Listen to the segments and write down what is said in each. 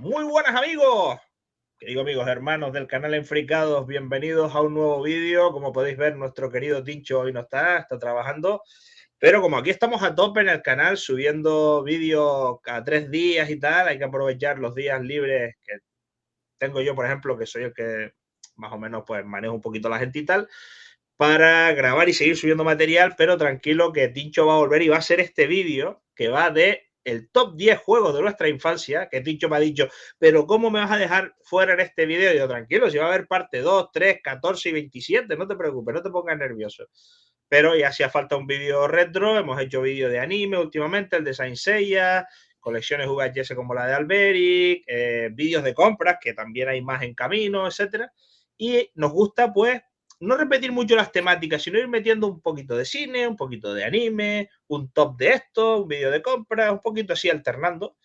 Muy buenas amigos, que digo amigos, hermanos del canal Enfricados, bienvenidos a un nuevo vídeo. Como podéis ver, nuestro querido Tincho hoy no está trabajando, pero como aquí estamos a tope en el canal subiendo vídeos cada 3 días y tal, hay que aprovechar los días libres que tengo yo, por ejemplo, que soy el que más o menos pues manejo un poquito la gente y tal, para grabar y seguir subiendo material. Pero tranquilo que Tincho va a volver y va a ser este vídeo que va de el top 10 juegos de nuestra infancia, que Tincho me ha dicho, pero ¿cómo me vas a dejar fuera en este vídeo? Y yo, tranquilo, si va a haber parte 2, 3, 14 y 27, no te preocupes, no te pongas nervioso. Pero ya hacía falta un vídeo retro, hemos hecho vídeo de anime últimamente, el de Saint Seiya, colecciones VHS como la de Alberic, vídeos de compras, que también hay más en camino, etcétera. Y nos gusta, pues, no repetir mucho las temáticas, sino ir metiendo un poquito de cine, un poquito de anime, un top de esto, un vídeo de compras, un poquito así alternando.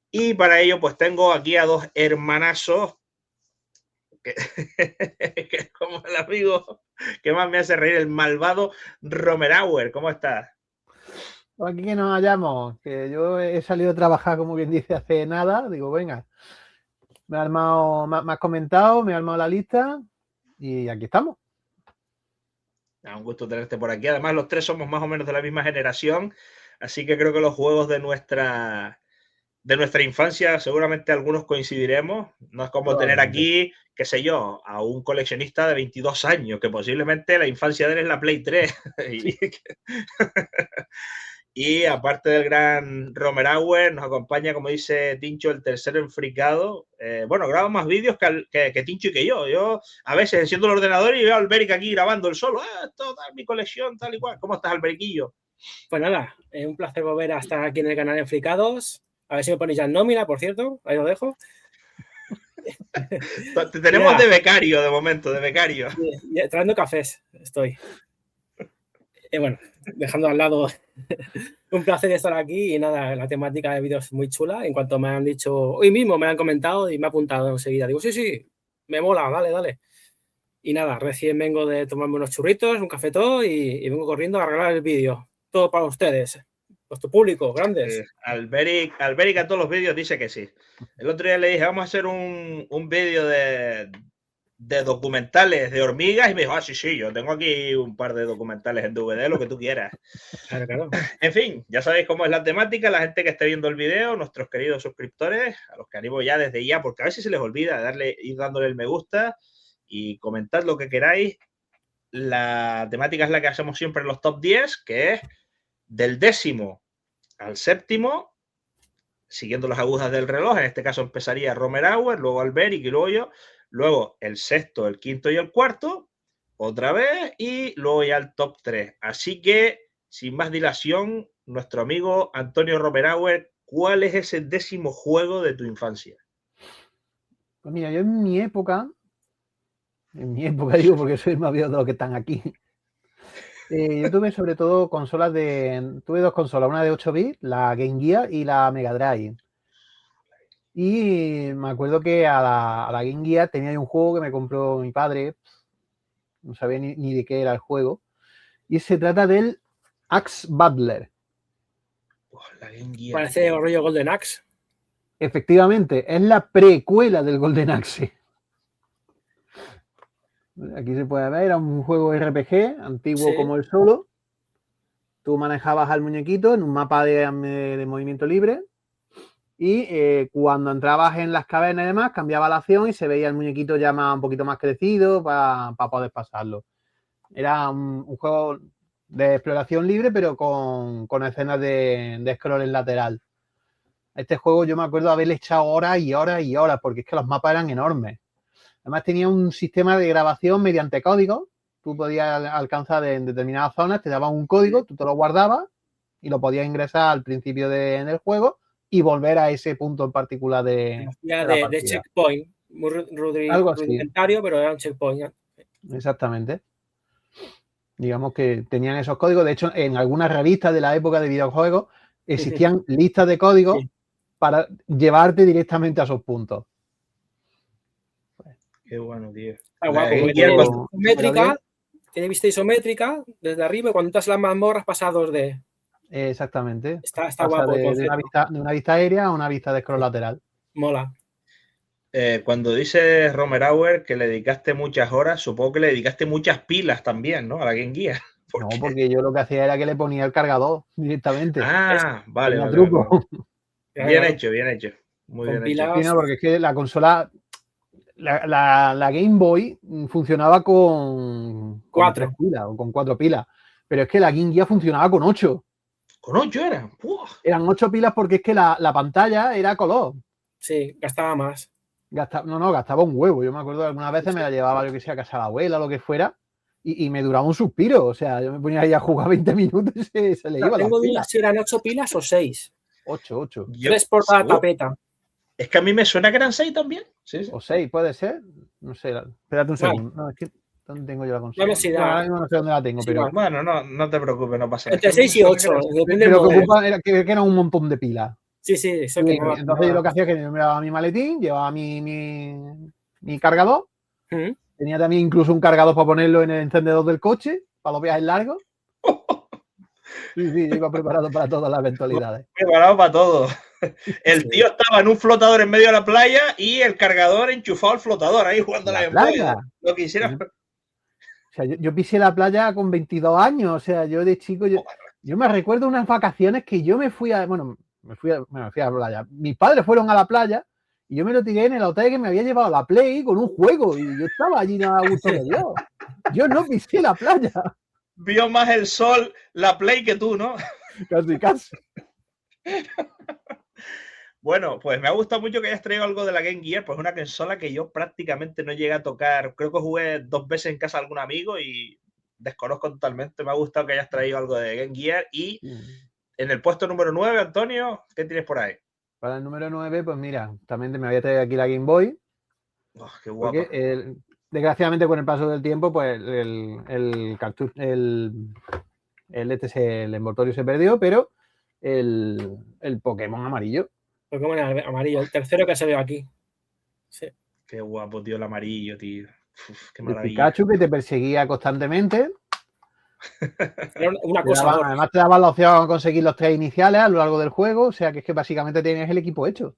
Y para ello, pues tengo aquí a dos hermanazos, que, que es como el amigo que más me hace reír, el malvado Romerauer. ¿Cómo estás? Aquí que nos hallamos, que yo he salido a trabajar, como quien dice, hace nada. Digo, venga, me has comentado, me ha armado la lista y aquí estamos. Un gusto tenerte por aquí. Además, los tres somos más o menos de la misma generación, así que creo que los juegos de nuestra infancia seguramente algunos coincidiremos. No es como tener Probablemente. aquí, qué sé yo, a un coleccionista de 22 años, que posiblemente la infancia de él es la Play 3. Sí. Y aparte del gran Romerauer, nos acompaña, como dice Tincho, el tercero enfricado. Bueno, graba más vídeos que Tincho y que yo. Yo a veces enciendo el ordenador y veo a Alberic aquí grabando el solo. Esto es mi colección, tal y cual. ¿Cómo estás, Albericillo? Pues nada, un placer volver a estar aquí en el canal Enfricados. A ver si me ponéis ya en nómina, por cierto. Ahí lo dejo. Te tenemos de becario, de momento, de becario. Y trayendo cafés estoy. Bueno, dejando al lado, un placer estar aquí y nada, la temática de vídeos es muy chula. En cuanto me han dicho, hoy mismo me han comentado y me ha apuntado enseguida. Digo, sí, me mola, dale. Y nada, recién vengo de tomarme unos churritos, un cafetón y vengo corriendo a arreglar el vídeo. Todo para ustedes, vuestro público, grandes. Alberic a todos los vídeos dice que sí. El otro día le dije, vamos a hacer un vídeo de documentales de hormigas y me dijo, sí, yo tengo aquí un par de documentales en DVD, lo que tú quieras. Claro. En fin, ya sabéis cómo es la temática, la gente que esté viendo el vídeo, nuestros queridos suscriptores, a los que animo ya desde ya, porque a veces se les olvida ir dándole el me gusta y comentad lo que queráis. La temática es la que hacemos siempre en los top 10, que es del 10º al 7º, siguiendo las agujas del reloj. En este caso empezaría Romerauer, luego Alberic y luego yo. Luego el 6º, el 5º y el 4º, otra vez, y luego ya el top 3. Así que, sin más dilación, nuestro amigo Antonio Romerauer, ¿cuál es ese 10º juego de tu infancia? Pues mira, yo en mi época digo porque soy el más viejo de los que están aquí. Yo tuve sobre todo tuve dos consolas, una de 8 bits, la Game Gear y la Mega Drive. Y me acuerdo que a la Game Gear tenía un juego que me compró mi padre, no sabía ni de qué era el juego, y se trata del Axe Battler. La Game Gear. Parece el rollo Golden Axe. Efectivamente, es la precuela del Golden Axe. Aquí se puede ver, era un juego RPG antiguo, sí, como el Solo. Tú manejabas al muñequito en un mapa de movimiento libre y cuando entrabas en las cavernas y demás, cambiaba la acción y se veía el muñequito ya un poquito más crecido para poder pasarlo. Era un juego de exploración libre, pero con escenas de scroll en lateral. Este juego yo me acuerdo haberle echado horas y horas y horas, porque es que los mapas eran enormes. Además tenía un sistema de grabación mediante código. Tú podías alcanzar en determinadas zonas, te daban un código, tú te lo guardabas y lo podías ingresar al principio del juego y volver a ese punto en particular de checkpoint. Muy rudimentario, pero era un checkpoint. Exactamente. Digamos que tenían esos códigos. De hecho, en algunas revistas de la época de videojuegos existían listas de códigos para llevarte directamente a esos puntos. Qué bueno, tío. Está guapo. Tiene vista isométrica desde arriba y cuando entras en las mazmorras pasa a 2D. Exactamente. Está guapo. De una vista aérea a una vista de scroll lateral. Mola. Cuando dice Romerauer que le dedicaste muchas horas, supongo que le dedicaste muchas pilas también, ¿no? A la Game Gear. No, porque yo lo que hacía era que le ponía el cargador directamente. Ah, vale, Tenía vale, truco. vale. Bien Claro. hecho, bien hecho. Muy Con bien hecho. pilas. Sí, no, porque es que la consola, la Game Boy funcionaba con 4. 3 pilas o con 4 pilas. Pero es que la Game Gear funcionaba con 8. Con 8 era. ¡Buah! Eran 8 pilas porque es que la pantalla era color. Sí, gastaba más. Gastaba un huevo. Yo me acuerdo que algunas veces me la llevaba, yo que sé, a casa de la abuela, lo que fuera, y me duraba un suspiro. O sea, yo me ponía ahí a jugar 20 minutos y se le iba la Tengo pila. dudas si eran 8 pilas o 6. 8. 3 por cada tapeta. Es que a mí me suena que eran 6 también. Sí, sí. O 6, puede ser. No sé, espérate un segundo. No, es que ¿dónde tengo yo la consola? No, sí, ahora mismo no sé dónde la tengo, pero. Bueno, no te preocupes, no pasa nada. Entre 6 y 8, depende del Pero que modelo. ocupa que era un montón de pilas. Sí, eso Sí, que no. entonces yo lo que hacía es que yo me daba mi maletín, llevaba mi cargador. Tenía también incluso un cargador para ponerlo en el encendedor del coche, para los viajes largos. Sí, yo iba preparado para todas las eventualidades. Preparado para todo. El tío estaba en un flotador en medio de la playa y el cargador enchufado al flotador ahí jugando a la Game Boy. Lo que hiciera. O sea, yo pisé la playa con 22 años. O sea, yo de chico, yo me recuerdo unas vacaciones que yo me fui a la playa. Mis padres fueron a la playa y yo me lo tiré en el hotel que me había llevado la Play con un juego y yo estaba allí nada a gusto de Dios. Yo no pisé la playa. Vio más el sol la Play que tú, ¿no? Casi. Bueno, pues me ha gustado mucho que hayas traído algo de la Game Gear, pues una consola que yo prácticamente no llegué a tocar. Creo que jugué 2 veces en casa de algún amigo y desconozco totalmente. Me ha gustado que hayas traído algo de Game Gear. Y en el puesto número 9, Antonio, ¿qué tienes por ahí? Para el número 9, pues mira, también me había traído aquí la Game Boy. Oh, qué guapa. Porque, desgraciadamente, con el paso del tiempo, pues el envoltorio se perdió, pero el Pokémon amarillo. Pokémon amarillo, el tercero que se ve aquí. Sí. Qué guapo, tío, el amarillo, tío. Uf, qué maravilla. El Pikachu que te perseguía constantemente. Era una cosa. Además te daban la opción de conseguir los 3 iniciales a lo largo del juego, o sea que es que básicamente tenías el equipo hecho.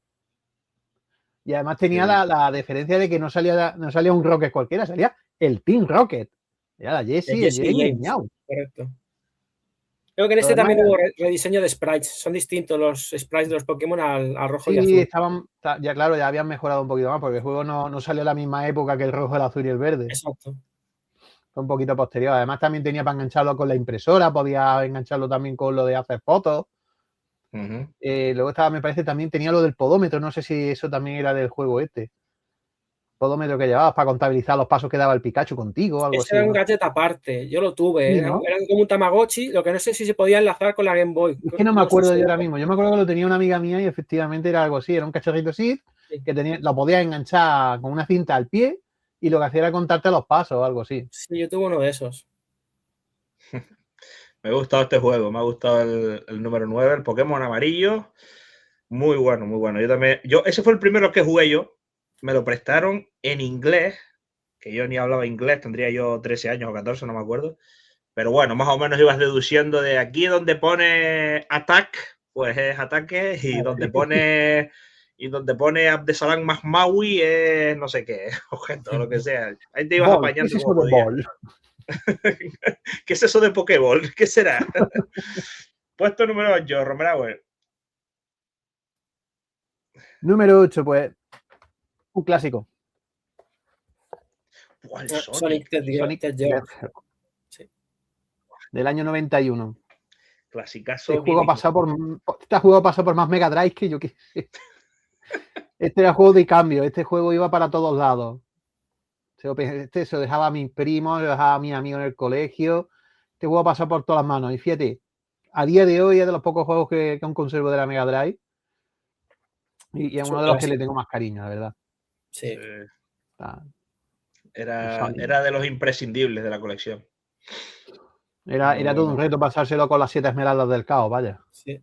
Y además tenía la diferencia de que no salía un Rocket cualquiera, salía el Team Rocket. Era la Jessie, el Jamie y el Meow. Correcto. Creo que en este también hubo rediseño de sprites. Son distintos los sprites de los Pokémon al rojo y azul. Sí, ya habían mejorado un poquito más, porque el juego no salió a la misma época que el rojo, el azul y el verde. Exacto. Fue un poquito posterior. Además, también tenía para engancharlo con la impresora, podía engancharlo también con lo de hacer fotos. Luego me parece, también tenía lo del podómetro. No sé si eso también era del juego este. Podómetro que llevabas para contabilizar los pasos que daba el Pikachu contigo, algo así. Era un gadget aparte, yo lo tuve, era como un Tamagotchi, lo que no sé si se podía enlazar con la Game Boy. Es que no me acuerdo yo ahora mismo, yo me acuerdo que lo tenía una amiga mía y efectivamente era algo así, era un cacharrito así, que lo podías enganchar con una cinta al pie y lo que hacía era contarte los pasos o algo así. Sí, yo tuve uno de esos. Me ha gustado este juego, me ha gustado el número 9, el Pokémon amarillo. Muy bueno, muy bueno. Ese fue el primero que jugué yo. Me lo prestaron en inglés, que yo ni hablaba inglés, tendría yo 13 años o 14, no me acuerdo. Pero bueno, más o menos ibas deduciendo de aquí donde pone attack, pues es ataque, y donde pone Abdesalam más Maui es no sé qué, objeto, lo que sea. Ahí te ibas apañando. ¿Qué es eso de ball? ¿Qué es eso de Pokéball? ¿Qué será? Puesto número 8, Romerauer. Número 8, pues un clásico. ¿Cuál? Sonic Hedgehog. Sí. Del año 91. Clasicazo. Este juego pasó por más Mega Drive que yo que sé. Este era juego de cambio. Este juego iba para todos lados. Este se lo dejaba a mis primos, se lo dejaba a mis amigos en el colegio. Este juego pasó por todas las manos. Y fíjate, a día de hoy es de los pocos juegos que aún conservo de la Mega Drive. Y es uno de los que le tengo más cariño, la verdad. Sí. Era de los imprescindibles de la colección. Era todo un reto pasárselo con las 7 esmeraldas del caos, vaya. Sí.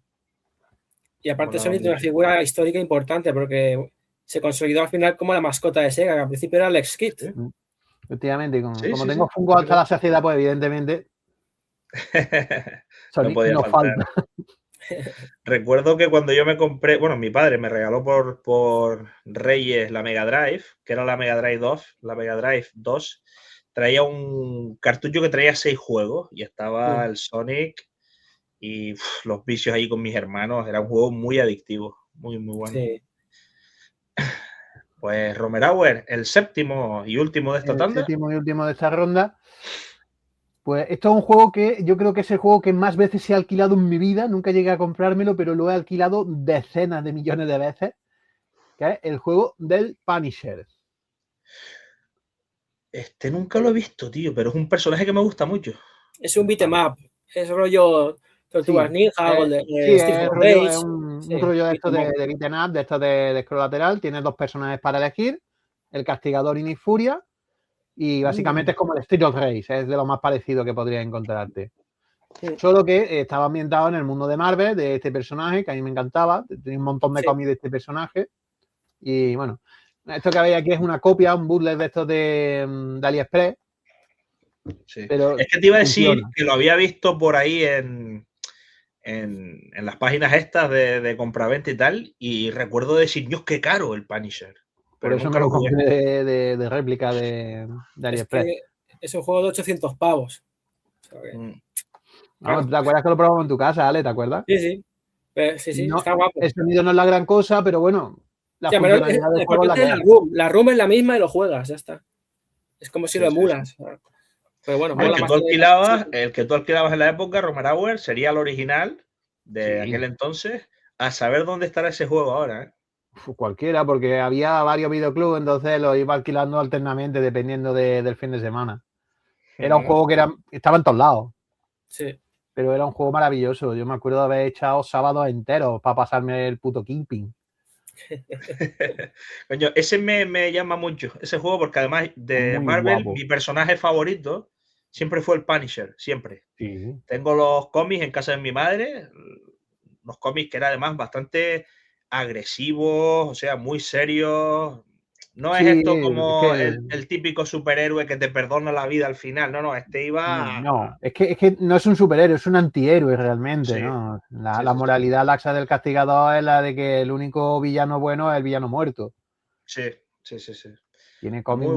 Y aparte Sonic es una figura histórica importante porque se consolidó al final como la mascota de Sega, que al principio era Alex Kidd. ¿Sí? Efectivamente, como tengo Funko hasta la saciedad, pues evidentemente Sonic no falta. Recuerdo que cuando yo me compré, bueno, mi padre me regaló por Reyes la Mega Drive, que era la Mega Drive 2, la Mega Drive 2, traía un cartucho que traía 6 juegos y estaba el Sonic y los vicios ahí con mis hermanos. Era un juego muy adictivo, muy, muy bueno. Sí. Pues Romerauer, el séptimo y último de esta tanda. El séptimo y último de esta ronda. Pues esto es un juego que yo creo que es el juego que más veces he alquilado en mi vida. Nunca llegué a comprármelo, pero lo he alquilado decenas de millones de veces. Que es el juego del Punisher. Este nunca lo he visto, tío, pero es un personaje que me gusta mucho. Es un beat'em up. Es rollo Tortugas Ninja, sí, Steve es un rollo de esto de beat'em up, de esto de scroll lateral. Tienes dos personajes para elegir, el Castigador y Nick Furia, y básicamente es como el Street of Rage, es de lo más parecido que podrías encontrarte. Solo que estaba ambientado en el mundo de Marvel, de este personaje, que a mí me encantaba. Tenía un montón de cómics de este personaje. Y bueno, esto que veis aquí es una copia, un bootleg de estos de AliExpress. Sí. Pero es que te iba a decir que lo había visto por ahí en las páginas estas de compraventa y tal, y recuerdo decir, Dios, qué caro el Punisher. Por eso me lo compré de réplica de AliExpress. Es que es un juego de 800 pavos. No, ¿te acuerdas que lo probamos en tu casa, Ale? ¿Te acuerdas? Sí, sí. Sí, no, está guapo. El sonido no es la gran cosa, pero bueno, la funcionalidad del juego es la La room es la misma y lo juegas, ya está. Es como si lo emulas. Sí. Pero bueno, el que tú alquilabas en la época, Romerauer, sería el original de aquel entonces. A saber dónde estará ese juego ahora, ¿eh? Cualquiera, porque había varios videoclubs, entonces lo iba alquilando alternamente dependiendo del fin de semana. Era un juego que estaba en todos lados. Sí. Pero era un juego maravilloso. Yo me acuerdo de haber echado sábados enteros para pasarme el puto Kingpin. Coño, ese me llama mucho, ese juego, porque además de muy Marvel, guapo. mi personaje favorito siempre fue el Punisher, siempre. Sí. Tengo los cómics en casa de mi madre, los cómics que eran además bastante agresivos, o sea, muy serios. No es esto como el típico superhéroe que te perdona la vida al final, no, este iba... No, es que no es un superhéroe, es un antihéroe realmente, Sí. ¿no? La moralidad laxa del Castigador es la de que el único villano bueno es el villano muerto. Sí. Tiene cómics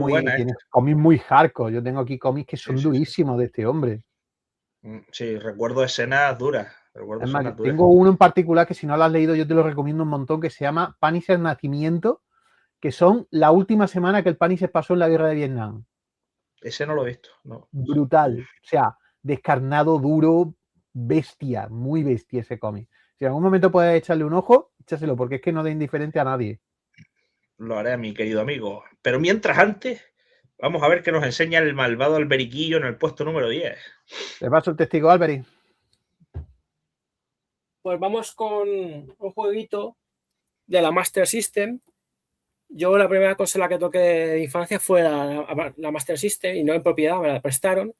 muy hardcore. Yo tengo aquí cómics que son durísimos de este hombre. Sí, recuerdo escenas duras. Tengo uno en particular que si no lo has leído yo te lo recomiendo un montón, que se llama Punisher Nacimiento, que son la última semana que el Punisher pasó en la guerra de Vietnam. Ese no lo he visto, no. Brutal, o sea, descarnado, duro, bestia, muy bestia ese cómic. Si en algún momento puedes echarle un ojo, échaselo, porque es que no da indiferente a nadie. Lo haré, mi querido amigo. Pero mientras antes, vamos a ver qué nos enseña el malvado Alberiquillo en el puesto número 10. Te paso el testigo, Alberi. Pues vamos con un jueguito de la Master System. Yo la primera consola que toqué de infancia fue la Master System y no en propiedad, me la prestaron.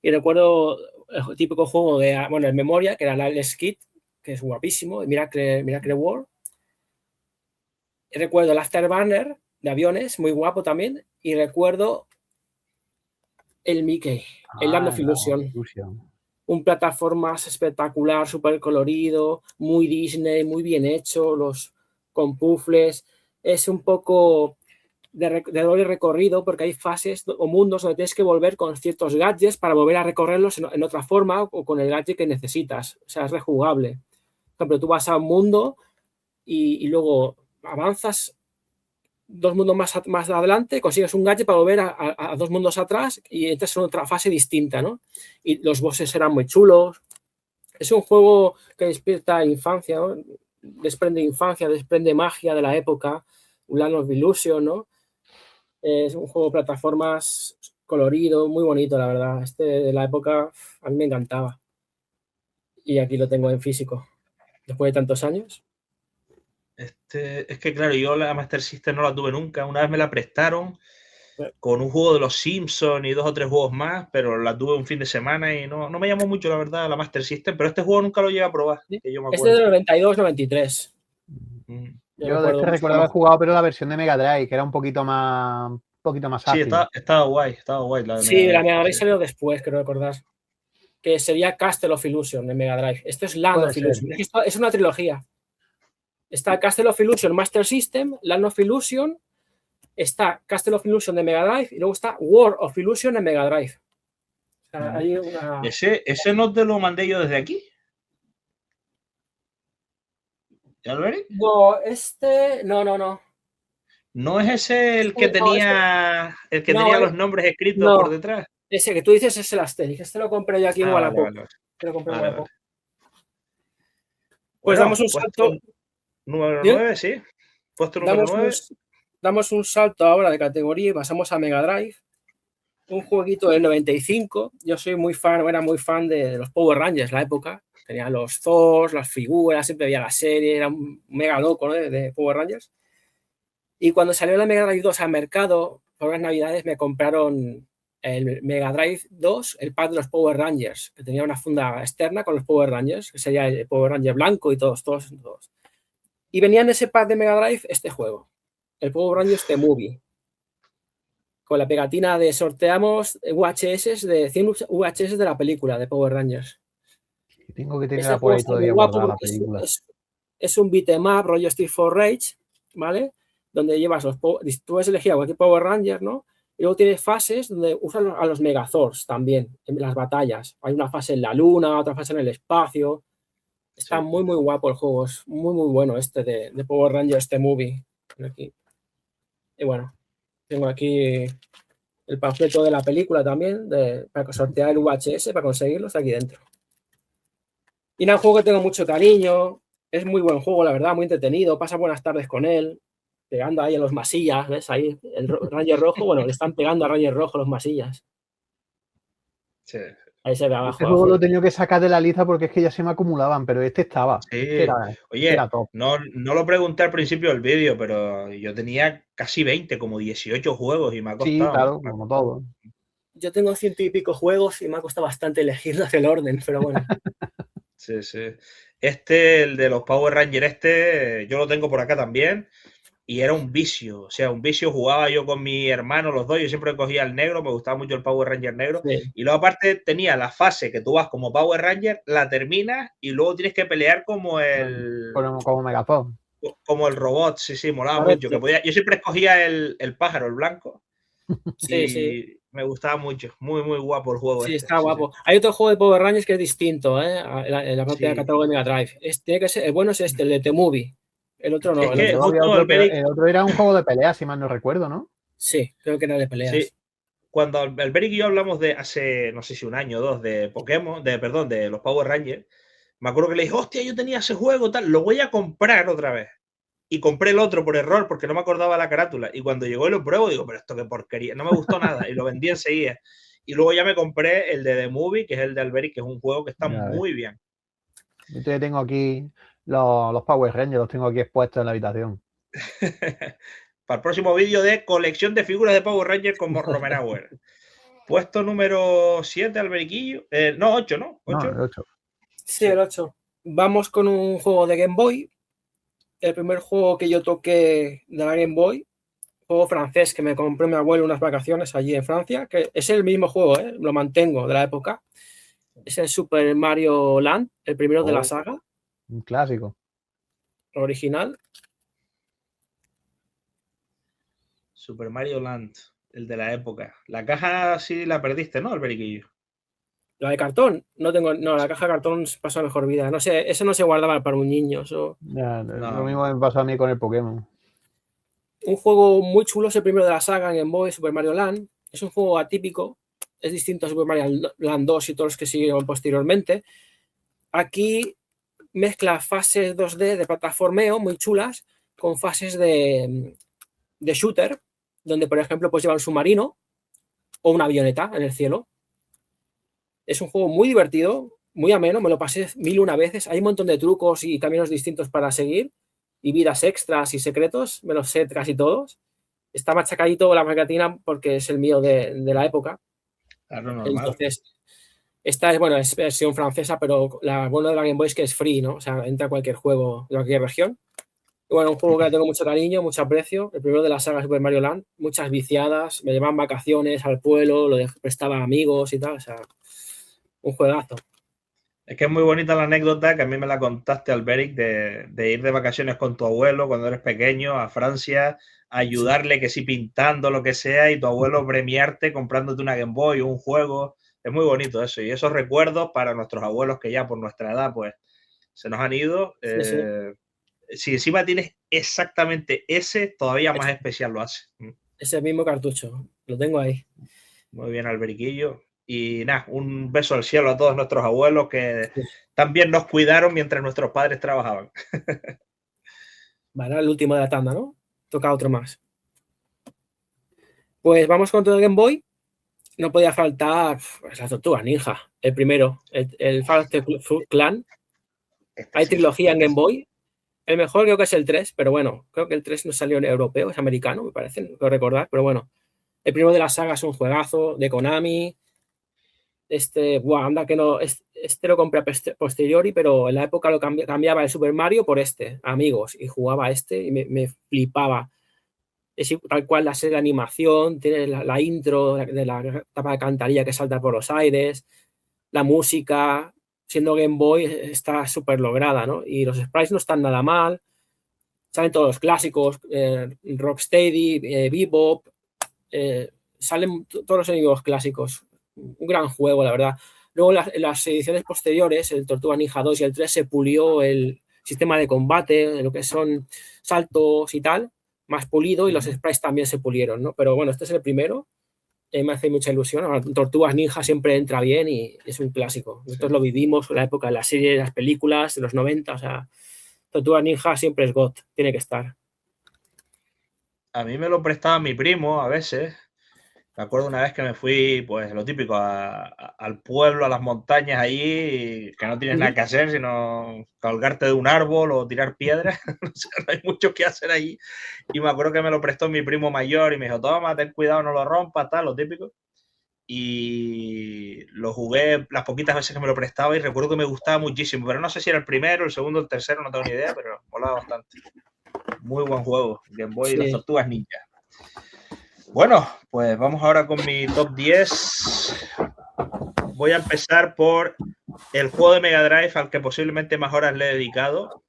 Y recuerdo el típico juego de, el Memoria, que era el Alex Kidd, que es guapísimo, Miracle World. Y recuerdo el Afterburner de aviones, muy guapo también. Y recuerdo el Mickey, el Land of Illusion. Un plataformas espectacular, súper colorido, muy Disney, muy bien hecho, con puzzles. Es un poco de doble recorrido porque hay fases o mundos donde tienes que volver con ciertos gadgets para volver a recorrerlos en otra forma o con el gadget que necesitas. O sea, es rejugable. Por ejemplo, tú vas a un mundo y luego avanzas 2 mundos más adelante, consigues un gadget para volver a 2 mundos atrás y entras en otra fase distinta, ¿no? Y los bosses eran muy chulos. Es un juego que despierta infancia, ¿no? Desprende magia de la época, un Land of Illusion, ¿no? Es un juego de plataformas colorido, muy bonito, la verdad. De la época a mí me encantaba. Y aquí lo tengo en físico. Después de tantos años. Es que claro, yo la Master System no la tuve nunca. Una vez me la prestaron con un juego de los Simpsons y 2 o 3 juegos más, pero la tuve un fin de semana y no me llamó mucho, la verdad, la Master System. Pero este juego nunca lo llegué a probar. ¿Sí? Que yo me este es del 92-93. Yo recuerdo haber jugado, pero la versión de Mega Drive, que era un poquito más ágil. Sí, estaba guay. La de Mega Drive salió después, creo recordar. que sería Castle of Illusion de Mega Drive. Esto es Land of Illusion. Esto es una trilogía. Está Castle of Illusion Master System, Land of Illusion, está Castle of Illusion de Mega Drive y luego está World of Illusion en Mega Drive. O sea, hay una... ¿Ese no te lo mandé yo desde aquí? ¿Alberic? No, no. ¿No es ese el que tenía, tenía los nombres escritos por detrás? Ese que tú dices es el Asterix. Este lo compré yo aquí en Wallapop. Vale. Lo compré en Wallapop. Pues damos un salto. Número 9, sí. Puesto número 9. Damos un salto ahora de categoría y pasamos a Mega Drive. Un jueguito del 95. Yo soy era muy fan de los Power Rangers, la época. Tenía los Thors, las figuras, siempre veía la serie, era un mega loco, ¿no? de Power Rangers. Y cuando salió la Mega Drive 2 al mercado, por las navidades me compraron el Mega Drive 2, el pack de los Power Rangers, que tenía una funda externa con los Power Rangers, que sería el Power Ranger blanco y todos. Y venía en ese pack de Mega Drive este juego, el Power Rangers The Movie, con la pegatina de sorteamos VHS de 100 VHS de la película de Power Rangers. Tengo que tener por ahí todavía guardada la película. Es un beat 'em up, rollo Street for Rage, ¿vale? Donde llevas tú puedes elegir a cualquier Power Ranger, ¿no? Y luego tienes fases donde usan a los Megazords también, en las batallas. Hay una fase en la luna, otra fase en el espacio. Está muy, muy guapo el juego. Es muy, muy bueno este de Power Rangers, este movie. Aquí. Y bueno, tengo aquí el panfleto de la película también, para sortear el VHS, para conseguirlo, está aquí dentro. Y nada, un juego que tengo mucho cariño. Es muy buen juego, la verdad, muy entretenido. Pasa buenas tardes con él. Pegando ahí en los masillas, ¿ves? Ahí el Ranger rojo, bueno, le están pegando a Ranger rojo los masillas. Sí. Ahí se ve abajo. Este juego lo he tenido que sacar de la lista porque es que ya se me acumulaban, pero este estaba. Sí. Oye, era top. No lo pregunté al principio del vídeo, pero yo tenía casi 20, como 18 juegos y me ha costado. Sí, claro, como todo. Yo tengo 100 y pico juegos y me ha costado bastante elegirlos el orden, pero bueno. Sí. El de los Power Rangers, yo lo tengo por acá también. Y era un vicio, o sea, jugaba yo con mi hermano, los dos, yo siempre cogía el negro, me gustaba mucho el Power Ranger negro, y luego aparte tenía la fase que tú vas como Power Ranger, la terminas y luego tienes que pelear como como Megazord. Como el robot, sí, molaba mucho. Yo siempre escogía el pájaro, el blanco, y me gustaba mucho, muy, muy guapo el juego. Sí, está guapo. Hay otro juego de Power Rangers que es distinto, en la propia catálogo de Mega Drive. Tiene que ser, el bueno es el de The Movie. El otro no. El otro era un juego de peleas, si mal no recuerdo, ¿no? Sí, creo que era de peleas. Sí. Cuando Alberic y yo hablamos de hace, no sé si un año o dos, de Pokémon, de los Power Rangers, me acuerdo que le dije, hostia, yo tenía ese juego, tal, lo voy a comprar otra vez. Y compré el otro por error, porque no me acordaba la carátula. Y cuando llegó y lo pruebo, digo, pero esto qué porquería, no me gustó nada. Y lo vendí enseguida. Y luego ya me compré el de The Movie, que es el de Alberic, que es un juego que está muy bien. Yo tengo aquí los Power Rangers, los tengo aquí expuestos en la habitación. Para el próximo vídeo de colección de figuras de Power Rangers con Romerauer. Puesto número 7, Alberiquillo. No, 8, ¿no? 8. No, el 8. Sí, el 8. Vamos con un juego de Game Boy. El primer juego que yo toqué de la Game Boy. Juego francés que me compró mi abuelo unas vacaciones allí en Francia. Que es el mismo juego, lo mantengo de la época. Es el Super Mario Land, el primero de la saga. Un clásico. Original. Super Mario Land, el de la época. La caja sí la perdiste, ¿no, Alberiquillo? La de cartón, no, la caja de cartón pasó a mejor vida. No sé, eso no se guardaba para un niño. Eso... Ya, lo mismo me pasó a mí con el Pokémon. Un juego muy chulo, es el primero de la saga en Game Boy, Super Mario Land. Es un juego atípico, es distinto a Super Mario Land 2 y todos los que siguieron posteriormente. Aquí mezcla fases 2D de plataformeo muy chulas con fases de shooter, donde por ejemplo puedes llevar un submarino o una avioneta en el cielo. Es un juego muy divertido, muy ameno, me lo pasé 1001 veces. Hay un montón de trucos y caminos distintos para seguir y vidas extras y secretos, me los sé casi todos. Está machacadito la marcatina porque es el mío de la época. Claro, normal. Entonces, esta es versión francesa, pero la buena de la Game Boy es que es free, ¿no? O sea, entra a cualquier juego de cualquier región. Y bueno, un juego que le tengo mucho cariño, mucho aprecio. El primero de la saga Super Mario Land, muchas viciadas, me llevaban vacaciones al pueblo, lo prestaba a amigos y tal, o sea, Un juegazo. Es que es muy bonita la anécdota que a mí me la contaste, Alberic, de ir de vacaciones con tu abuelo cuando eres pequeño a Francia, a ayudarle, que sí, pintando, lo que sea, y tu abuelo premiarte comprándote una Game Boy o un juego. Es muy bonito eso. Y esos recuerdos para nuestros abuelos que ya por nuestra edad, pues, se nos han ido. Sí. Si encima tienes exactamente ese, todavía más especial lo hace. Ese mismo cartucho. Lo tengo ahí. Muy bien, Alberiquillo. Y nada, un beso al cielo a todos nuestros abuelos que también nos cuidaron mientras nuestros padres trabajaban. Vale, el último de la tanda, ¿no? Toca otro más. Pues vamos con todo el Game Boy. No podía faltar pues, la Tortuga Ninja, el primero, el Faster Clan. Hay trilogía en Game Boy. El mejor creo que es el 3, pero bueno, creo que el 3 no salió en europeo, es americano, me parece, no puedo recordar, pero bueno. El primero de la saga es un juegazo de Konami. Anda que no, este lo compré a posteriori, pero en la época lo cambiaba el Super Mario por Amigos, y jugaba y me flipaba. Es tal cual la serie de animación, tiene la intro de la tapa de cantarilla que salta por los aires, la música, siendo Game Boy, está súper lograda, ¿no? Y los sprites no están nada mal, salen todos los clásicos, Rocksteady, Bebop, salen todos los enemigos clásicos. Un gran juego, la verdad. Luego en las ediciones posteriores, el Tortuga Ninja 2 y el 3, se pulió el sistema de combate, lo que son saltos y tal, más pulido, y los sprites también se pulieron, ¿no? Pero bueno, este es el primero, me hace mucha ilusión. Tortugas Ninja siempre entra bien y es un clásico. Nosotros lo vivimos en la época de las series, las películas, de los 90, o sea, Tortugas Ninja siempre es GOT, tiene que estar. A mí me lo prestaba mi primo a veces. Me acuerdo una vez que me fui, pues lo típico, al pueblo, a las montañas allí, que no tienes nada que hacer, sino colgarte de un árbol o tirar piedras. O sea, no hay mucho que hacer allí. Y me acuerdo que me lo prestó mi primo mayor y me dijo, toma, ten cuidado, no lo rompas, tal, lo típico. Y lo jugué las poquitas veces que me lo prestaba y recuerdo que me gustaba muchísimo, pero no sé si era el primero, el segundo, el tercero, no tengo ni idea, pero molaba bastante. Muy buen juego, Game Boy y las Tortugas Ninja. Bueno, pues vamos ahora con mi top 10. Voy a empezar por el juego de Mega Drive al que posiblemente más horas le he dedicado.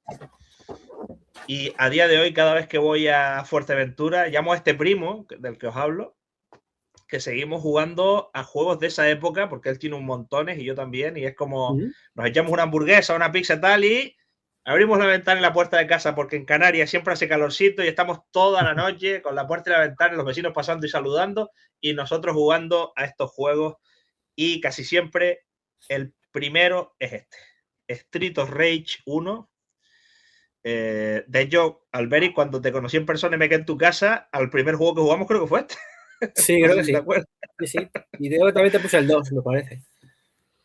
Y a día de hoy, cada vez que voy a Fuerteventura, llamo a este primo del que os hablo, que seguimos jugando a juegos de esa época, porque él tiene un montones y yo también, y es como nos echamos una hamburguesa, una pizza tal, y abrimos la ventana y la puerta de casa, porque en Canarias siempre hace calorcito y estamos toda la noche con la puerta y la ventana, los vecinos pasando y saludando, y nosotros jugando a estos juegos, y casi siempre el primero es este, Street of Rage 1. De hecho, Alberic, cuando te conocí en persona y me quedé en tu casa, al primer juego que jugamos creo que fue este. Sí, no creo sé que si te acuerdas. Sí. Y luego también te puse el 2, me parece.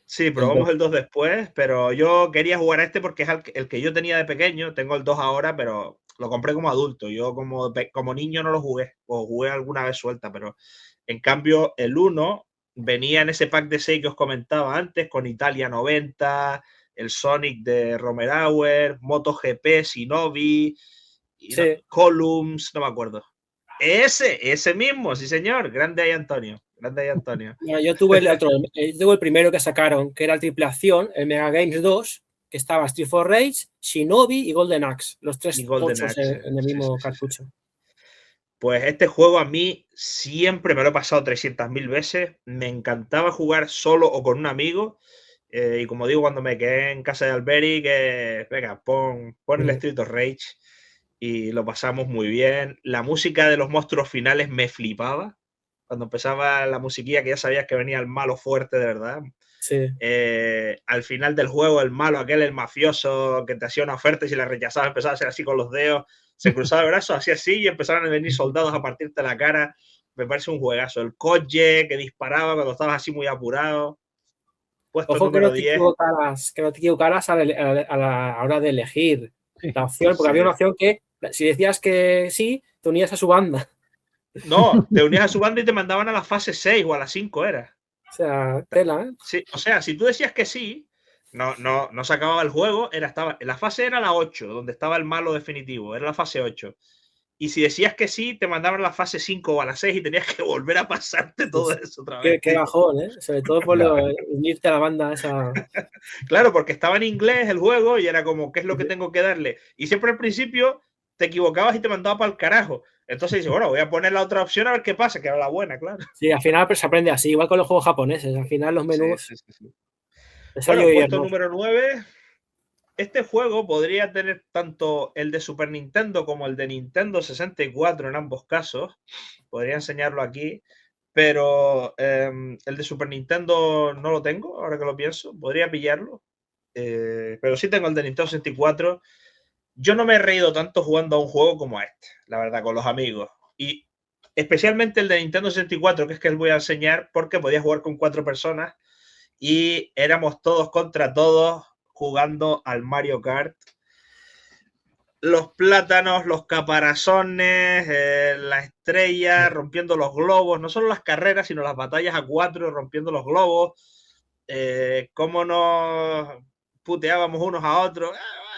Sí, probamos el 2 después, pero yo quería jugar a este porque es el que yo tenía de pequeño. Tengo el 2 ahora, pero lo compré como adulto. Yo como niño no lo jugué, o jugué alguna vez suelta, pero en cambio el 1 venía en ese pack de 6 que os comentaba antes, con Italia 90, el Sonic de Romerauer, MotoGP, Shinobi, Columns, no me acuerdo. Ese mismo, sí señor, grande ahí Antonio. Grande ahí Antonio. Bueno, yo tuve el primero que sacaron, que era el triple acción, el Mega Games 2, que estaba Street of Rage, Shinobi y Golden Axe, los tres pochos en el mismo cartucho. Pues este juego a mí siempre me lo he pasado 300.000 veces. Me encantaba jugar solo o con un amigo. Y como digo, cuando me quedé en casa de Alberic, venga, pon el Street of Rage. Y lo pasamos muy bien. La música de los monstruos finales me flipaba. Cuando empezaba la musiquilla, que ya sabías que venía el malo fuerte de verdad. Sí. Al final del juego, el malo, el mafioso que te hacía una oferta y si la rechazaba empezaba a hacer así con los dedos, se cruzaba el brazo, hacía así y empezaron a venir soldados a partirte la cara. Me parece un juegazo. El coche que disparaba cuando estabas así muy apurado. Puesto Ojo número que 10. Que no te equivocaras a la hora de elegir la opción, porque había una opción que, si decías que sí, te unías a su banda. No, te unías a su banda y te mandaban a la fase 6 o a la 5 era. O sea, tela, ¿eh? Sí, o sea, si tú decías que sí, no se acababa el juego, la fase era la 8, donde estaba el malo definitivo, era la fase 8. y si decías que sí, te mandaban a la fase 5 o a la 6 y tenías que volver a pasarte todo eso otra vez. Qué bajón, ¿eh? Sobre todo por unirte a la banda esa. Claro, porque estaba en inglés el juego y era como, ¿qué es lo que tengo que darle? Y siempre al principio te equivocabas y te mandaba para el carajo. Entonces dices, bueno, voy a poner la otra opción a ver qué pasa, que era la buena, claro. Sí, al final pues, se aprende así, igual con los juegos japoneses. Al final los menús... Sí. Bueno, yo puesto número 9. Este juego podría tener tanto el de Super Nintendo como el de Nintendo 64 en ambos casos. Podría enseñarlo aquí. Pero el de Super Nintendo no lo tengo, ahora que lo pienso. Podría pillarlo. Pero sí tengo el de Nintendo 64. Yo no me he reído tanto jugando a un juego como este, la verdad, con los amigos. Y especialmente el de Nintendo 64, que es que les voy a enseñar, porque podía jugar con 4 personas y éramos todos contra todos jugando al Mario Kart. Los plátanos, los caparazones, la estrella, rompiendo los globos, no solo las carreras, sino las batallas a 4, rompiendo los globos. Cómo nos puteábamos unos a otros.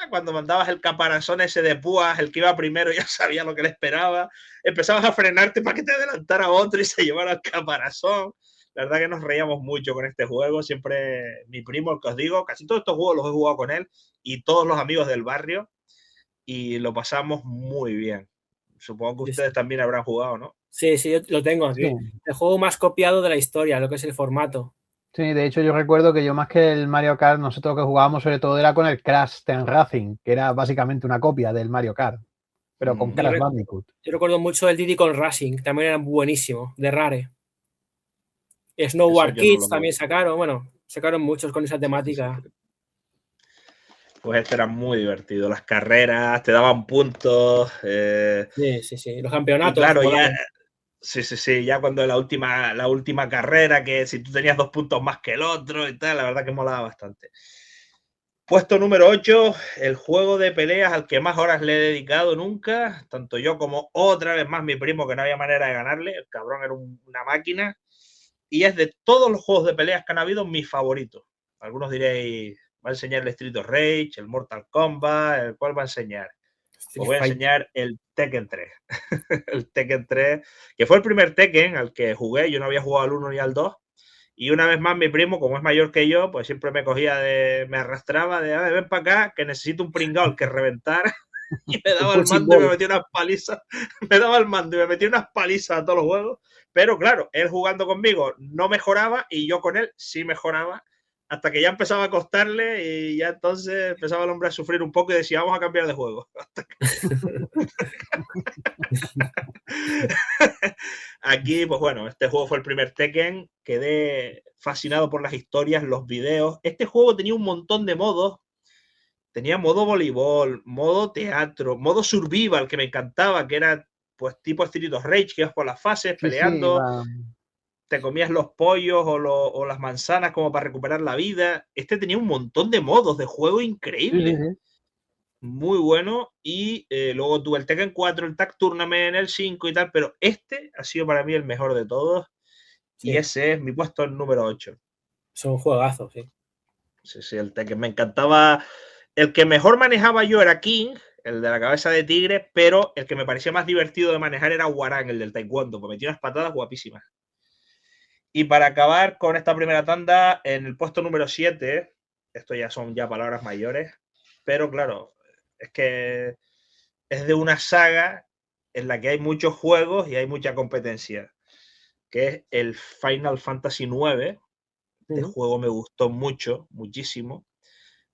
Cuando mandabas el caparazón ese de púas, el que iba primero ya sabía lo que le esperaba. Empezabas a frenarte para que te adelantara otro y se llevara el caparazón. La verdad que nos reíamos mucho con este juego. Siempre mi primo, el que os digo, casi todos estos juegos los he jugado con él y todos los amigos del barrio y lo pasamos muy bien. Supongo que ustedes también habrán jugado, ¿no? Sí, yo lo tengo aquí. Sí. El juego más copiado de la historia, lo que es el formato. Sí, de hecho yo recuerdo que yo más que el Mario Kart, nosotros lo que jugábamos sobre todo era con el Crash Team Racing, que era básicamente una copia del Mario Kart, pero con Crash Bandicoot. Yo recuerdo mucho el Diddy Kong Racing, también era buenísimo, de Rare. Snowboard Kids también sacaron, bueno, sacaron muchos con esa temática. Sí. Pues este era muy divertido. Las carreras, te daban puntos. Sí. Los campeonatos. Claro, ya. Sí. Ya cuando la última carrera, que si tú tenías 2 puntos más que el otro y tal, la verdad que molaba bastante. Puesto número 8, el juego de peleas al que más horas le he dedicado nunca, tanto yo como otra vez más mi primo, que no había manera de ganarle. El cabrón era una máquina. Y es de todos los juegos de peleas que han habido mi favorito. Algunos diréis, va a enseñar el Street of Rage, el Mortal Kombat, ¿el cuál va a enseñar? Os voy a enseñar el Tekken 3. El Tekken 3, que fue el primer Tekken al que jugué. Yo no había jugado al 1 ni al 2. Y una vez más mi primo, como es mayor que yo, pues siempre me arrastraba de, ven para acá, que necesito un pringao que reventar. Y me daba el mando y me metía unas palizas. Me daba el mando y me metía unas palizas a todos los juegos. Pero claro, él jugando conmigo no mejoraba y yo con él sí mejoraba. Hasta que ya empezaba a costarle y ya entonces empezaba el hombre a sufrir un poco y decía, vamos a cambiar de juego. Aquí, pues bueno, este juego fue el primer Tekken. Quedé fascinado por las historias, los videos. Este juego tenía un montón de modos. Tenía modo voleibol, modo teatro, modo survival, que me encantaba, que era pues tipo Street of Rage, que ibas por las fases peleando, te comías los pollos o las manzanas como para recuperar la vida. Este tenía un montón de modos de juego increíbles. Sí. Muy bueno. Y luego tuve el Tekken 4, el Tag Tournament, el 5 y tal, pero este ha sido para mí el mejor de todos. Sí. Y ese es mi puesto número 8. Son juegazos, sí. Sí, el Tekken me encantaba. El que mejor manejaba yo era King, el de la cabeza de tigre, pero el que me parecía más divertido de manejar era Hwoarang, el del taekwondo, porque metía unas patadas guapísimas. Y para acabar con esta primera tanda, en el puesto número 7, esto ya son palabras mayores, pero claro, es que es de una saga en la que hay muchos juegos y hay mucha competencia, que es el Final Fantasy IX. Este juego me gustó muchísimo.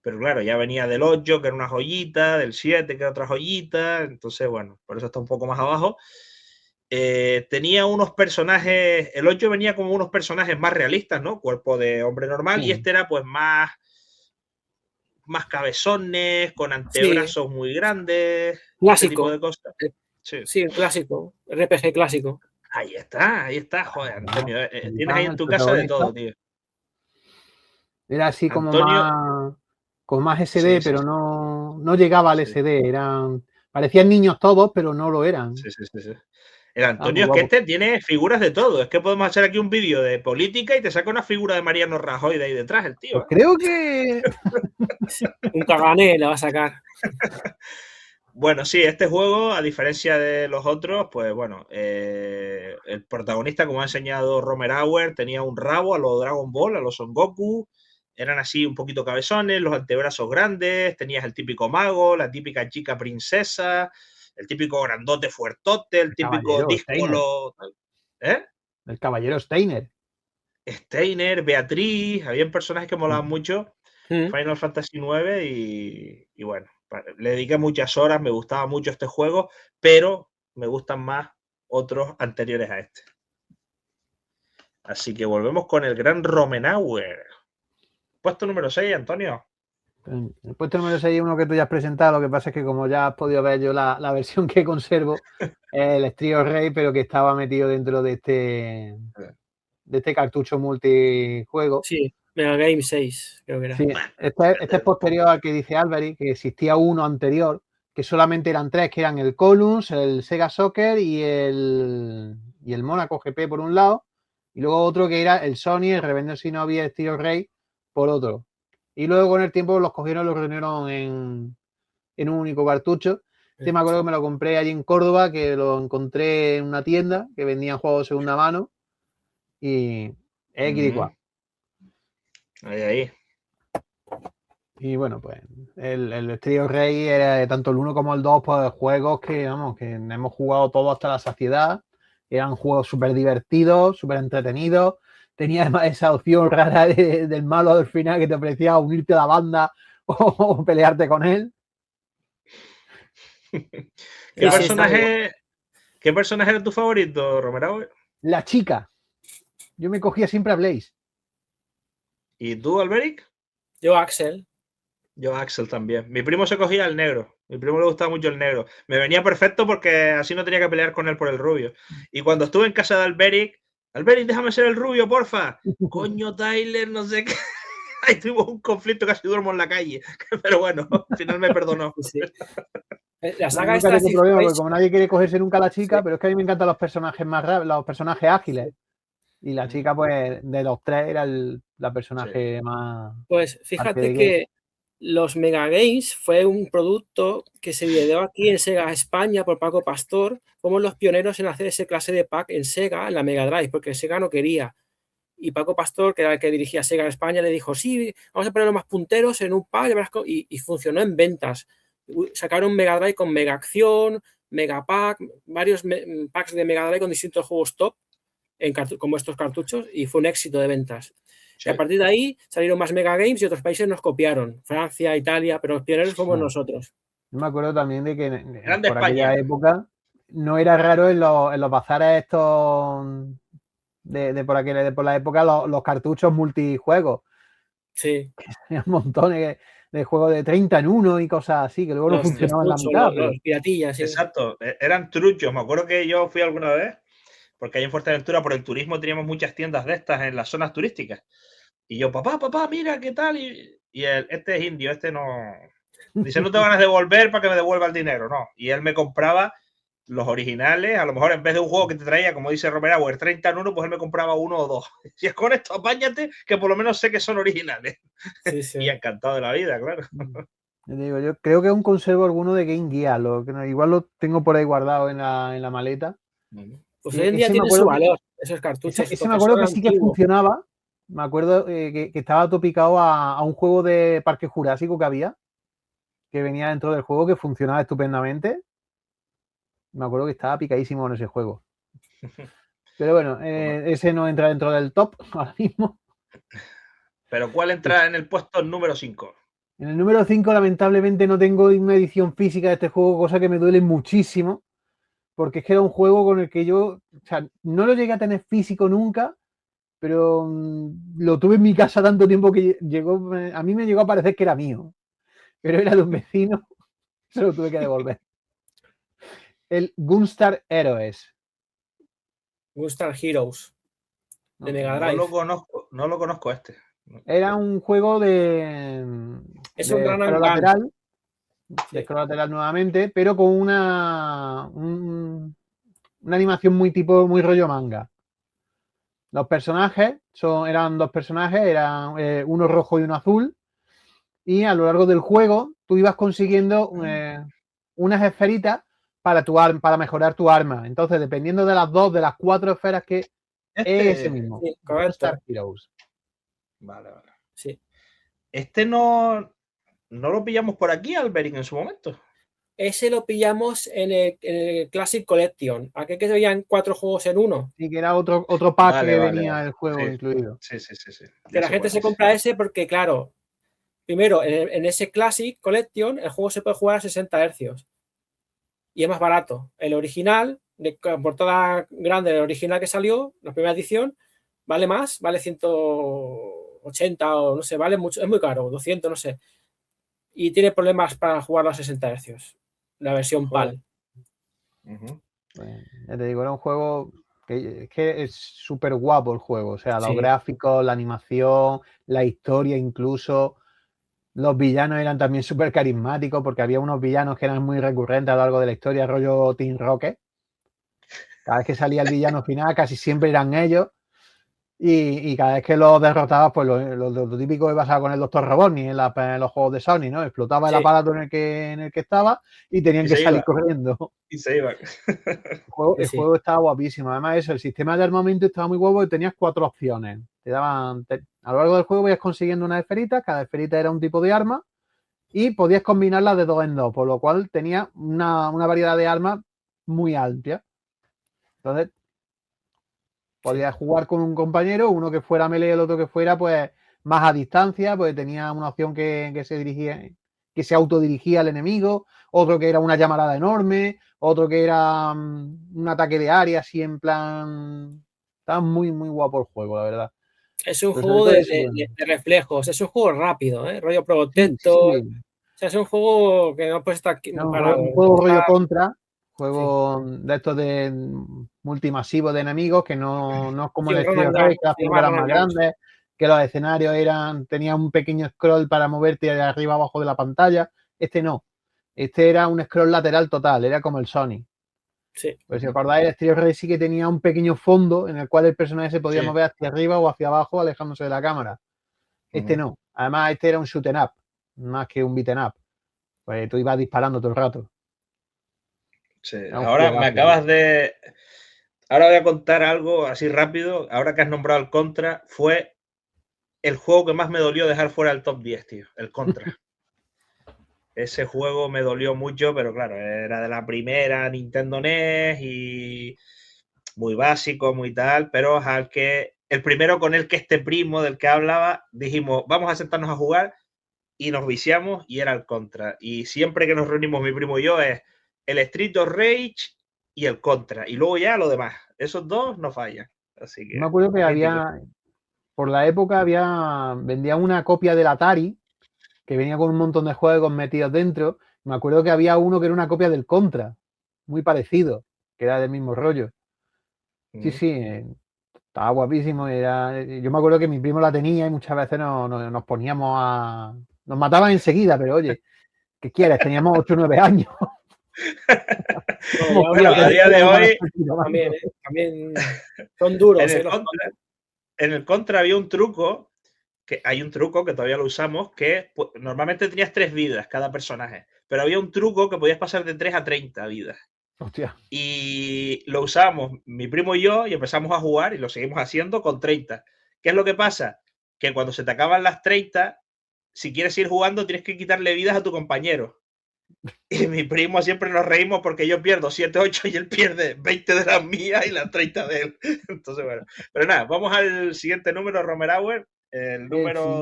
Pero claro, ya venía del 8, que era una joyita, del 7, que era otra joyita, entonces bueno, por eso está un poco más abajo. Tenía unos personajes, el 8 venía como unos personajes más realistas, ¿no? Cuerpo de hombre normal, y este era pues más cabezones, con antebrazos muy grandes, clásico. Ese tipo de cosas. Sí, clásico, RPG clásico. Ahí está, joder, Antonio, tienes ahí en tu casa de todo, tío. Era así como Antonio, con más SD, pero no llegaba al SD, parecían niños todos, pero no lo eran. Sí. El Antonio es que este tiene figuras de todo. Es que podemos hacer aquí un vídeo de política y te saca una figura de Mariano Rajoy de ahí detrás, el tío. Pues creo que... un Kagané le va a sacar. Bueno, sí, este juego, a diferencia de los otros, pues bueno, el protagonista, como ha enseñado Romerauer, tenía un rabo a los Dragon Ball, a los Son Goku, eran así un poquito cabezones, los antebrazos grandes, tenías el típico mago, la típica chica princesa, el típico grandote fuertote, el típico Caballero Steiner. díscolo, ¿eh? El caballero Steiner. Steiner, Beatriz, habían personajes que molaban mucho, Mm. Final Fantasy IX y bueno, le dediqué muchas horas, me gustaba mucho este juego, pero me gustan más otros anteriores a este. Así que volvemos con el gran Romenauer. Puesto número 6, Antonio. El puesto número 6 es uno que tú ya has presentado, lo que pasa es que como ya has podido ver yo la versión que conservo, el Strio Rey, pero que estaba metido dentro de este cartucho multijuego. Sí, Mega Game 6, creo que era. Sí, este es posterior al que dice Alberi, que existía uno anterior, que solamente eran tres, que eran el Columns, el Sega Soccer y el Mónaco GP por un lado, y luego otro que era el Sony, el Revender Shinobi y el Steel Rey por otro. Y luego con el tiempo los cogieron y los reunieron en un único cartucho. Me acuerdo que me lo compré allí en Córdoba, que lo encontré en una tienda que vendían juegos de segunda mano y Ahí. Y bueno, pues el Trio Rey era tanto el 1 como el 2, pues juegos que, vamos, que hemos jugado todos hasta la saciedad. Eran juegos súper divertidos, súper entretenidos. Tenía además esa opción rara del malo del final que te ofrecía unirte a la banda o pelearte con él. ¿Qué personaje era tu favorito, Romero? La chica. Yo me cogía siempre a Blaze. ¿Y tú, Alberic? Yo, Axel. Yo, Axel también. Mi primo se cogía el negro. Mi primo le gustaba mucho el negro. Me venía perfecto porque así no tenía que pelear con él por el rubio. Y cuando estuve en casa de Alberic, déjame ser el rubio, porfa. Coño, Tyler, no sé qué. Ahí tuvimos un conflicto, casi duermo en la calle. Pero bueno, al final me perdonó. Sí. La saga nunca tengo problema, porque Race, como nadie quiere cogerse nunca a la chica, sí. Pero es que a mí me encantan los personajes más rápidos, los personajes ágiles. Y la chica, pues, de los tres era la personaje más... Pues fíjate que los Mega Games fue un producto que se ideó aquí en Sega España por Paco Pastor, como los pioneros en hacer ese clase de pack en Sega, en la Mega Drive, porque Sega no quería. Y Paco Pastor, que era el que dirigía Sega España, le dijo, sí, vamos a poner los más punteros en un pack, y funcionó en ventas. Sacaron Mega Drive con Mega Acción, Mega Pack, varios packs de Mega Drive con distintos juegos top, como estos cartuchos, y fue un éxito de ventas. Sí. Y a partir de ahí salieron más Mega Games y otros países nos copiaron, Francia, Italia, pero los pioneros fuimos nosotros. Yo me acuerdo también de que por aquella época no era raro en los bazares estos por la época los cartuchos multijuegos. Sí. Había montones de juegos de 30 en 1 y cosas así, que luego no funcionaban la mitad. Los piratillas, sí. Exacto, eran truchos. Me acuerdo que yo fui alguna vez, porque ahí en Fuerteventura por el turismo teníamos muchas tiendas de estas en las zonas turísticas. Y yo, papá, mira, ¿qué tal? Y este es indio, este no... Dice, no te van a devolver para que me devuelva el dinero, no. Y él me compraba los originales, a lo mejor en vez de un juego que te traía, como dice Romero, el 30 en 1, pues él me compraba uno o dos. Si es con esto, apáñate, que por lo menos sé que son originales. Sí, sí. Y encantado de la vida, claro. Yo creo que aún conservo alguno de Game Gear, igual lo tengo por ahí guardado en la maleta. Pues hoy en día tiene su valor, esos cartuchos. Ese me acuerdo que sí que funcionaba. Me acuerdo que estaba topicado a un juego de Parque Jurásico que había, que venía dentro del juego, que funcionaba estupendamente. Me acuerdo que estaba picadísimo en ese juego. Pero bueno, ese no entra dentro del top ahora mismo. ¿Pero cuál entra en el puesto número 5? En el número 5, lamentablemente, no tengo una edición física de este juego, cosa que me duele muchísimo, porque es que era un juego con el que yo, o sea, no lo llegué a tener físico nunca, pero lo tuve en mi casa tanto tiempo que a mí me llegó a parecer que era mío, pero era de un vecino, se lo tuve que devolver. El Gunstar Heroes. Gunstar Heroes. De Mega Drive. No lo conozco este. Era un juego de scroll lateral. De scroll lateral nuevamente, pero con una animación muy rollo manga. Los personajes eran dos personajes, eran uno rojo y uno azul, y a lo largo del juego tú ibas consiguiendo unas esferitas para tu arma, para mejorar tu arma. Entonces, dependiendo de las 2, de las 4 esferas que es ese mismo. Sí, correcto. Star Heroes. Vale, vale. Sí. Este no lo pillamos por aquí, Alberic, en su momento. Ese lo pillamos en el Classic Collection. Aquel que se veían 4 juegos en uno. Sí, que era otro pack que venía el juego incluido. Sí. Que la gente se compra ese porque, claro, primero, en ese Classic Collection, el juego se puede jugar a 60 Hz. Y es más barato. El original, de portada grande, el original que salió, la primera edición, vale más, vale 180 o no sé, vale mucho, es muy caro, 200, no sé. Y tiene problemas para jugarlo a 60 Hz. La versión PAL. Ya te digo, era un juego que es súper guapo el juego. O sea, los gráficos, la animación, la historia incluso. Los villanos eran también súper carismáticos porque había unos villanos que eran muy recurrentes a lo largo de la historia, rollo Team Rocket. Cada vez que salía el villano final, casi siempre eran ellos. Y cada vez que los derrotabas, pues lo típico que pasaba con el Dr. Robotnik en los juegos de Sony, ¿no? Explotaba el aparato en el que estaba y tenían que salir corriendo. Y se iban. El juego estaba guapísimo. Además, eso, el sistema de armamento estaba muy guapo y tenías 4 opciones. Te daban, a lo largo del juego ibas consiguiendo una esferita, cada esferita era un tipo de arma y podías combinarlas de 2 en 2, por lo cual tenía una variedad de armas muy amplia. Entonces, podías jugar con un compañero, uno que fuera melee, el otro que fuera pues más a distancia, pues tenía una opción que se dirigía, que se autodirigía al enemigo, otro que era una llamarada enorme, otro que era un ataque de área, así en plan. Estaba muy, muy guapo el juego, la verdad. Es un juego de reflejos, es un juego rápido, rollo Protector. Sí. O sea, es un juego que no puede estar parado. Un juego rollo Contra. Juego de estos de multimasivos de enemigos que no es como el Street Rage, que las figuras eran más grandes, que los escenarios tenían un pequeño scroll para moverte de arriba abajo de la pantalla. Este no. Este era un scroll lateral total, era como el Sonic. Sí. Pues si acordáis, el Street Rage sí que tenía un pequeño fondo en el cual el personaje se podía mover hacia arriba o hacia abajo, alejándose de la cámara. Este no. Además, este era un shoot 'em up, más que un beat 'em up. Pues tú ibas disparando todo el rato. Sí. Ahora me acabas de... Ahora voy a contar algo así rápido. Ahora que has nombrado el Contra, fue el juego que más me dolió dejar fuera del top 10, tío. El Contra. Ese juego me dolió mucho, pero claro, era de la primera Nintendo NES y muy básico, muy tal, pero el primero con el que este primo del que hablaba, dijimos, vamos a sentarnos a jugar y nos viciamos y era el Contra. Y siempre que nos reunimos mi primo y yo es el Street of Rage y el Contra. Y luego ya lo demás. Esos dos no fallan. Así que, me acuerdo que por la época vendía una copia del Atari que venía con un montón de juegos metidos dentro. Me acuerdo que había uno que era una copia del Contra, muy parecido, que era del mismo rollo. Sí, estaba guapísimo. Yo me acuerdo que mi primo la tenía y muchas veces nos poníamos a... Nos mataban enseguida, pero oye, ¿qué quieres? Teníamos 8 o 9 años. Bueno, a día de hoy también son duros. En el Contra había un truco, que hay un truco que todavía lo usamos, que pues, normalmente tenías 3 vidas cada personaje, pero había un truco que podías pasar de 3 a 30 vidas. Hostia. Y lo usamos mi primo y yo y empezamos a jugar y lo seguimos haciendo con 30. ¿Qué es lo que pasa? Que cuando se te acaban las 30, si quieres ir jugando tienes que quitarle vidas a tu compañero. Y mi primo siempre nos reímos porque yo pierdo 7, 8 y él pierde 20 de las mías y las 30 de él. Entonces, bueno. Pero nada, vamos al siguiente número, Romerauer. El número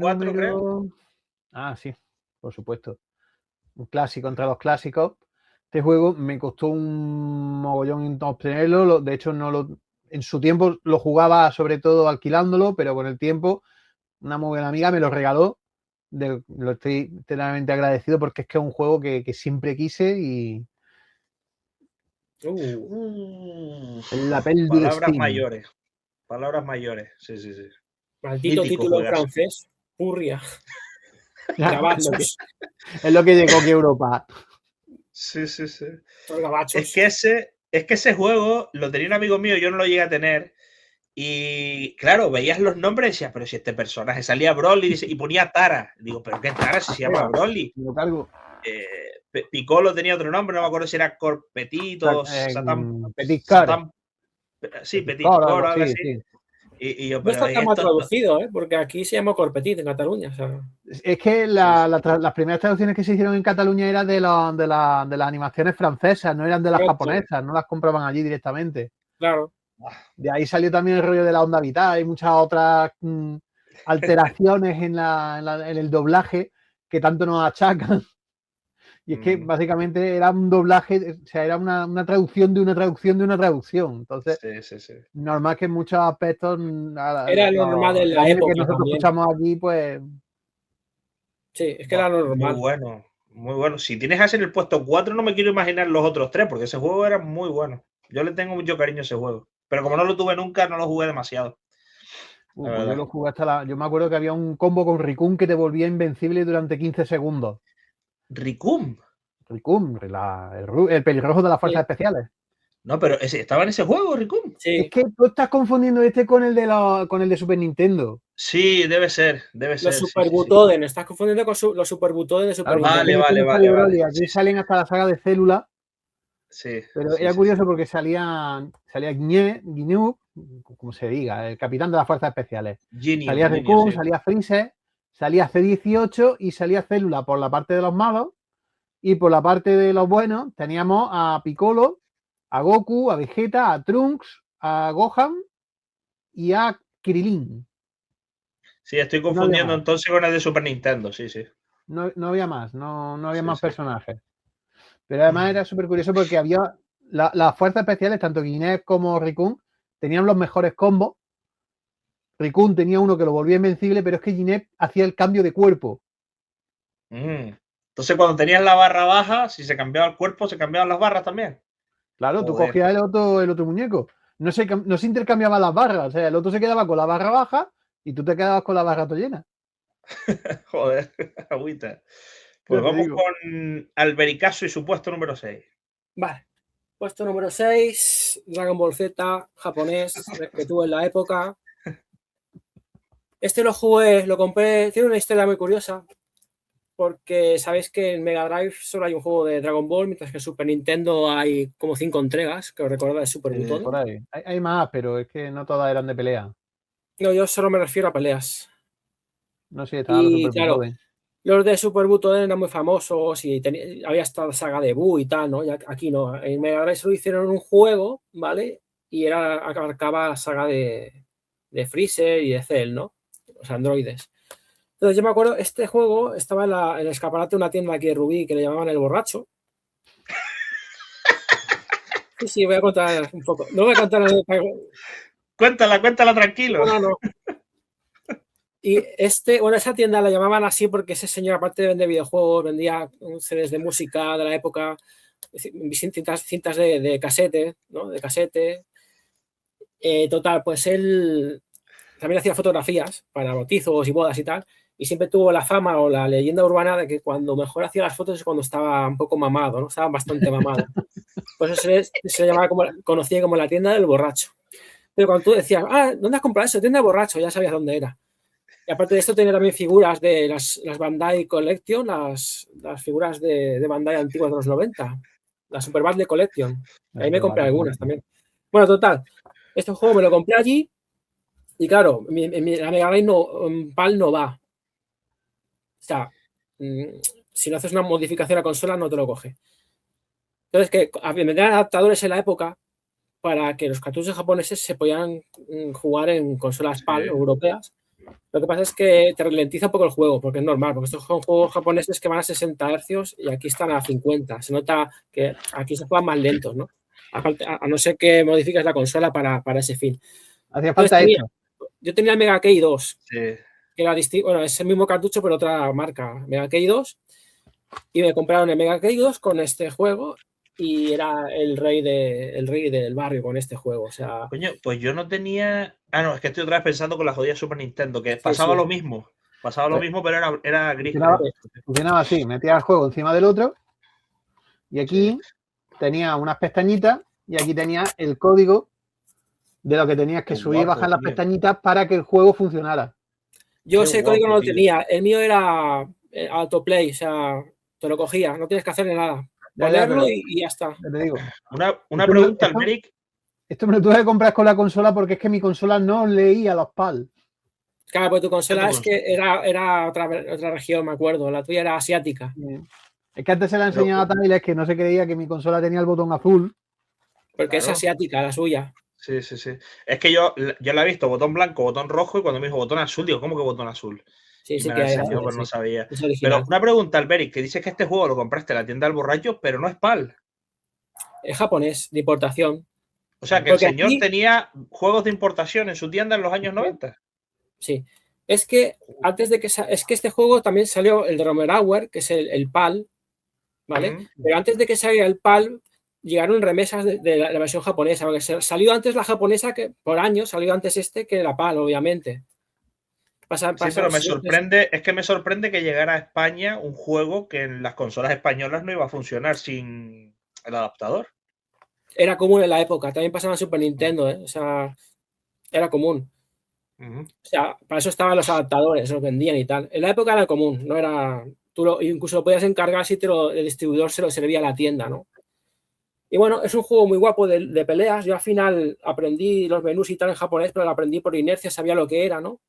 4, creo. Ah, sí, por supuesto. Un clásico entre los clásicos. Este juego me costó un mogollón obtenerlo. De hecho, en su tiempo lo jugaba sobre todo alquilándolo, pero con el tiempo una muy buena amiga me lo regaló. Lo estoy eternamente agradecido porque es que es un juego que siempre quise y... La palabras mayores. Palabras mayores, sí. Maldito mítico título en francés. Purria. Gabachos. Es lo que llegó aquí a Europa. Sí. Los gabachos. Es que ese juego lo tenía un amigo mío, yo no lo llegué a tener. Y claro, veías los nombres y decías, pero si este personaje salía Broly y ponía Tara. Digo, ¿pero qué Tara si se llama Broly? Piccolo tenía otro nombre, no me acuerdo si era Corpetito, Petit Car. Sí, Petit Cor, algo así. Sí. Y yo, No pero está tan mal traducido, porque aquí se llama Corpetit en Cataluña. O sea. Es que las primeras traducciones que se hicieron en Cataluña eran de las animaciones francesas, no eran de las japonesas, no las compraban allí directamente. Claro. De ahí salió también el rollo de la onda vital y muchas otras alteraciones en el doblaje que tanto nos achacan. Y es que básicamente era un doblaje, o sea, era una traducción de una traducción de una traducción. Entonces, sí. normal que en muchos aspectos era lo normal de la época que nosotros también. escuchamos aquí, pues... Sí, es que era lo normal. Muy bueno. Si tienes así en el puesto 4, no me quiero imaginar los otros 3, porque ese juego era muy bueno. Yo le tengo mucho cariño a ese juego. Pero como no lo tuve nunca, no lo jugué demasiado. Pues yo lo jugué yo me acuerdo que había un combo con Rikun que te volvía invencible durante 15 segundos. ¿Rikun? Rikun, el pelirrojo de las fuerzas especiales. No, pero ¿estaba en ese juego, Rikun? Sí. Es que tú estás confundiendo con el de Super Nintendo. Sí, debe ser. Los Super Butoden, estás confundiendo con los Super Butoden de Super Nintendo. Vale. Aquí salen hasta la saga de Célula. Sí. Pero era curioso porque salía Ginyu, como se diga, el capitán de las fuerzas especiales. Salía Rikun, salía Freezer, salía C-18 y salía Célula por la parte de los malos. Y por la parte de los buenos teníamos a Piccolo, a Goku, a Vegeta, a Trunks, a Gohan y a Krilin. Sí, estoy confundiendo entonces con el de Super Nintendo, sí. No había más, no había más personajes. Pero además era súper curioso porque había las fuerzas especiales, tanto Guinea como Rikun, tenían los mejores combos. Rikun tenía uno que lo volvía invencible, pero es que Ginep hacía el cambio de cuerpo. Entonces, cuando tenías la barra baja, si se cambiaba el cuerpo, se cambiaban las barras también. Claro, tú cogías el otro muñeco. No se intercambiaban las barras. O sea, el otro se quedaba con la barra baja y tú te quedabas con la barra llena. Joder, agüita. Pues vamos con Albericazo y su puesto número 6. Vale. Puesto número 6, Dragon Ball Z, japonés, que tuve en la época. Este lo jugué, lo compré, tiene una historia muy curiosa, porque sabéis que en Mega Drive solo hay un juego de Dragon Ball, mientras que en Super Nintendo hay como 5 entregas, que os recordad de Super Butoden. Por ahí. Hay más, pero es que no todas eran de pelea. No, yo solo me refiero a peleas. No sé, estaban los Super Butoden. Los de Super Butoden eran muy famosos y había hasta la saga de Buu y tal, ¿no? Y aquí no. En Mega Drive solo hicieron un juego, ¿vale? Y abarcaba la saga de Freezer y de Cell, ¿no? Los androides. Entonces yo me acuerdo, este juego estaba en el escaparate de una tienda aquí de Rubí que le llamaban El Borracho. Sí, voy a contar un poco. No voy a contar. Cuéntala tranquilo. No. Y esa tienda la llamaban así porque ese señor, aparte de vender videojuegos, vendía CDs de música de la época, cintas de casete, ¿no? De casete. Total, pues él también hacía fotografías para bautizos y bodas y tal, y siempre tuvo la fama o la leyenda urbana de que cuando mejor hacía las fotos es cuando estaba un poco mamado, ¿no? Estaba bastante mamado. Por eso se llamaba conocía como la tienda del borracho. Pero cuando tú decías, ¿dónde has comprado eso? Tienda del borracho, ya sabías dónde era. Y aparte de esto tenía también figuras de las Bandai Collection, las figuras de Bandai antiguas de los 90, la Super Battle Collection. Ahí me compré algunas también. Bueno, total, este juego me lo compré allí y claro, la Mega Drive PAL no va. O sea, si no haces una modificación a la consola no te lo coge. Entonces, que vendían adaptadores en la época para que los cartuchos japoneses se podían jugar en consolas PAL europeas. Lo que pasa es que te ralentiza un poco el juego, porque es normal, porque estos son juegos japoneses que van a 60 Hz y aquí están a 50. Se nota que aquí se juegan más lentos, ¿no? A no ser que modifiques la consola para ese fin. Hacía falta esto. Yo tenía el Mega Key 2, que era distinto, bueno, es el mismo cartucho, pero otra marca, Mega Key 2, y me compraron el Mega Key 2 con este juego y era el rey del barrio con este juego. O sea, coño, pues yo no tenía. No, es que estoy otra vez pensando con la jodida Super Nintendo, que pasaba lo mismo. Pasaba lo mismo, pero era gris. Funcionaba así, metía el juego encima del otro y aquí tenía unas pestañitas y aquí tenía el código de lo que tenías que subir y bajar las pestañitas para que el juego funcionara. Yo ese código no lo tenía. El mío era autoplay, o sea, te lo cogía, no tienes que hacerle nada. Ya, Ponerlo y ya está. Te digo. Una pregunta, Alberic. Esto me lo tuve que comprar con la consola porque es que mi consola no leía los PAL. Claro, pues tu consola es que era otra región, me acuerdo. La tuya era asiática. Es que antes se la enseñaba a Tyler, que no se creía que mi consola tenía el botón azul. Porque es asiática la suya. Sí. Es que yo la he visto botón blanco, botón rojo, y cuando me dijo botón azul, digo, ¿cómo que botón azul? Sí, me que la hay enseñó, azul, pero no sabía. Es original. Pero una pregunta, Alberic, que dices que este juego lo compraste en la tienda del borracho, pero no es PAL. Es japonés, de importación. O sea, que porque el señor tenía juegos de importación en su tienda en los años 90. Sí. Es que antes de que... Es que este juego también salió el de Romer Hour, que es el PAL, ¿vale? Pero antes de que saliera el PAL, llegaron remesas de la versión japonesa, porque salió antes la japonesa, que por años salió antes que la PAL, obviamente. Sí, pero me sorprende que llegara a España un juego que en las consolas españolas no iba a funcionar sin el adaptador. Era común en la época, también pasaba en Super Nintendo, ¿eh? O sea, era común. O sea, para eso estaban los adaptadores, los vendían y tal. En la época era común, no era... incluso lo podías encargar si el distribuidor se lo servía a la tienda, ¿no? Y bueno, es un juego muy guapo de peleas. Yo al final aprendí los menús y tal en japonés, pero lo aprendí por inercia, sabía lo que era, ¿no?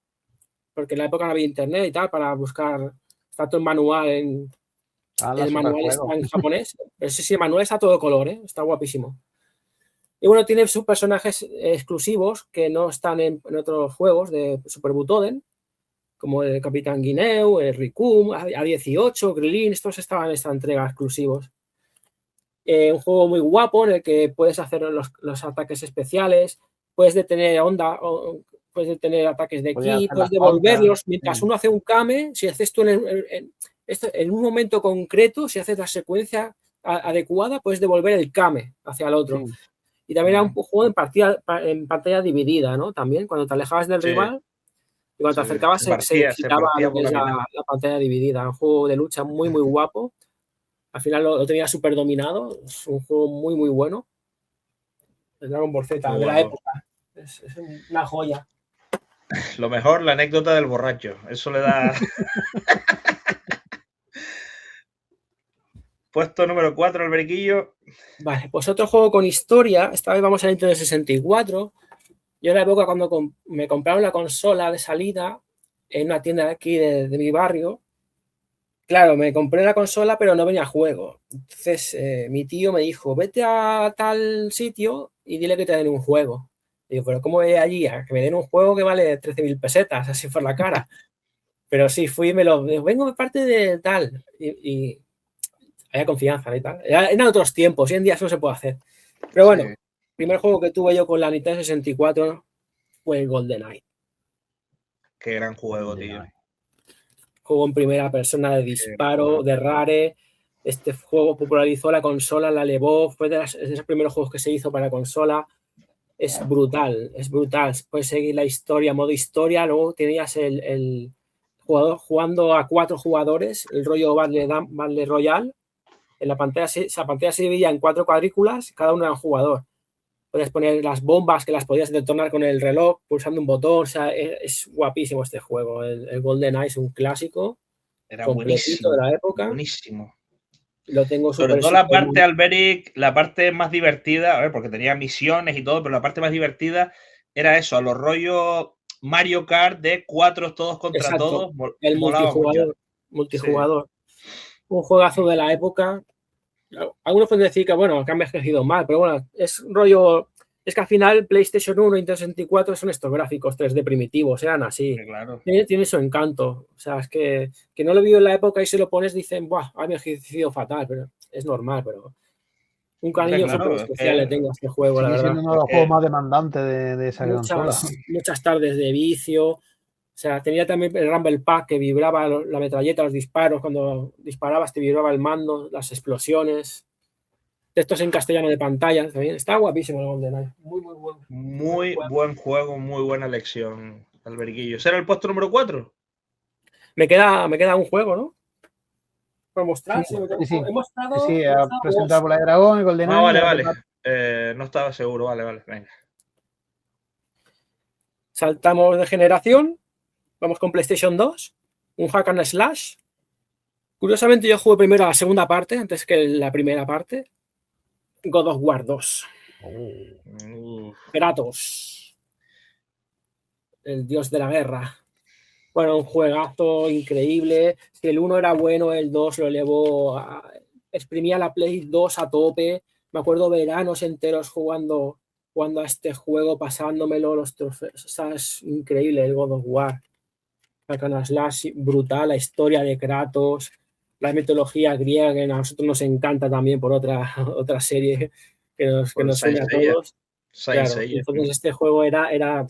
Porque en la época no había internet y tal para buscar. Está todo el manual el manual está en japonés. Pero sí, el manual está a todo color, ¿eh? Está guapísimo. Y bueno, tiene sus personajes exclusivos que no están en otros juegos de Super Butoden, como el Capitán Guineo, el Ricum, A18, Krilin, estos estaban en esta entrega exclusivos. Un juego muy guapo en el que puedes hacer los ataques especiales, puedes detener onda, puedes detener ataques de ki, puedes devolverlos. Mientras uno hace un kame, si haces tú en un momento concreto, si haces la secuencia adecuada, puedes devolver el kame hacia el otro. Sí. Y también era un juego en pantalla dividida, ¿no? También, cuando te alejabas del rival y cuando te acercabas se quitaba lo que es la pantalla dividida. Un juego de lucha muy, muy guapo. Al final lo tenía súper dominado. Es un juego muy, muy bueno. El Dragon Ball Z de la época. Es una joya. Lo mejor, la anécdota del borracho. Eso le da... Puesto número 4, el Alberiquillo. Vale, pues otro juego con historia. Esta vez vamos a Nintendo 64. Yo en la época cuando me compraron la consola de salida en una tienda de aquí de mi barrio, claro, me compré la consola pero no venía juego. Entonces mi tío me dijo, vete a tal sitio y dile que te den un juego. Y digo, pero ¿cómo voy allí a que me den un juego que vale 13.000 pesetas, así por la cara? Pero sí, fui y me lo... Vengo de parte de tal. Y había confianza y tal. Eran otros tiempos, hoy en día eso no se puede hacer. Pero bueno, el primer juego que tuve yo con la Nintendo 64 fue el GoldenEye. Qué gran juego, tío. Juego en primera persona de disparo, de Rare. Este juego popularizó la consola, la elevó. Fue de esos primeros juegos que se hizo para consola. Es brutal, es brutal. Puedes seguir la historia, modo historia. Luego tenías el jugador jugando a 4 jugadores, el rollo Battle Royale. En la pantalla se dividía en 4 cuadrículas, cada uno era un jugador. Puedes poner las bombas que las podías detonar con el reloj pulsando un botón. O sea, es guapísimo este juego. El GoldenEye es un clásico. Era buenísimo de la época. Buenísimo. Lo tengo sobre todo la parte, Alberic, la parte más divertida, a ver, porque tenía misiones y todo, pero la parte más divertida era eso, a los rollos Mario Kart de 4 todos contra todos. El multijugador. Sí. Un juegazo de la época. Algunos pueden decir que, bueno, que han envejecido mal, pero bueno, es rollo... Es que al final PlayStation 1 y Nintendo 64 son estos gráficos 3D primitivos, eran así. Sí, claro. Tiene su encanto. O sea, es que no lo vio en la época y se lo pones, dicen, ¡buah! Ha envejecido fatal, pero es normal, pero un cariño súper especial le tengo a este juego, la verdad. Siendo uno de los juegos más demandantes de esa consola. Muchas tardes de vicio. O sea, tenía también el Rumble Pack que vibraba la metralleta, los disparos. Cuando disparabas te vibraba el mando, las explosiones. Textos en castellano de pantalla también. Está guapísimo el GoldenEye. Muy, muy bueno. Muy buen juego, muy buena elección, Alberiquillo. ¿Será el puesto número 4? Me queda un juego, ¿no? Por mostrar. Sí, ha presentado por la Dragón, el GoldenEye. Vale. No estaba seguro, vale, venga. Saltamos de generación. Vamos con PlayStation 2. Un hack and slash. Curiosamente, yo jugué primero a la segunda parte antes que la primera parte. God of War 2. Kratos, el dios de la guerra. Bueno, un juegazo increíble. Si el 1 era bueno, el 2 lo elevó exprimía la Play 2 a tope. Me acuerdo veranos enteros jugando a este juego, pasándomelo los trofeos. O sea, es increíble el God of War. La slash brutal, la historia de Kratos, la mitología griega, que a nosotros nos encanta también por otra serie que nos une a todos. Claro, entonces este juego era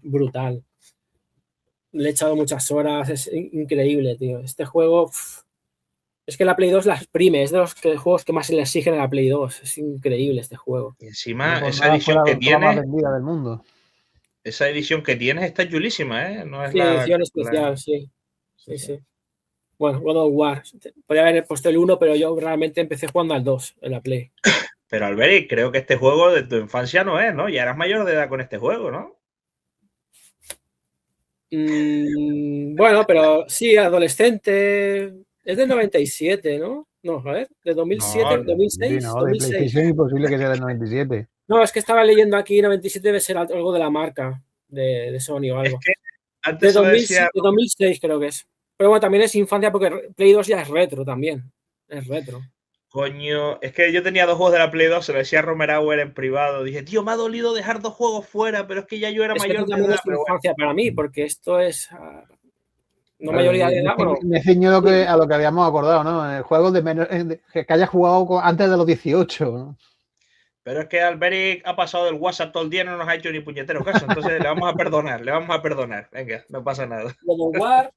brutal. Le he echado muchas horas, es increíble, tío. Este juego, es que la Play 2 la exprime, es de los juegos que más se le exigen a la Play 2. Es increíble este juego. Y encima, esa edición que tiene, más vendida del mundo. Esa edición que tienes está chulísima, ¿eh? No es sí, edición especial, sí. Bueno, God of War. Podría haber puesto el 1, pero yo realmente empecé jugando al 2 en la Play. Pero Alberic, creo que este juego de tu infancia no es, ¿no? Ya eras mayor de edad con este juego, ¿no? Bueno, pero sí, adolescente. Es del 97, ¿no? No, a ver, de 2007, No, 2006, no, 2006. De PlayStation imposible que sea del 97. No, es que estaba leyendo aquí, 97 debe ser algo de la marca de Sony o algo. Es que antes de 2006 creo que es. Pero bueno, también es infancia porque Play 2 ya es retro también. Es retro. Coño, es que yo tenía 2 juegos de la Play 2, se lo decía a Romerauer en privado. Dije, tío, me ha dolido dejar 2 juegos fuera, pero es que ya yo era mayor de edad. Es infancia para mí, porque esto es no mayoría de edad. Bueno, me ciño a lo que habíamos acordado, ¿no? Juegos que haya jugado antes de los 18, ¿no? Pero es que Alberic ha pasado del WhatsApp todo el día y no nos ha hecho ni puñetero caso. Entonces le vamos a perdonar, Venga, no pasa nada. Jugar,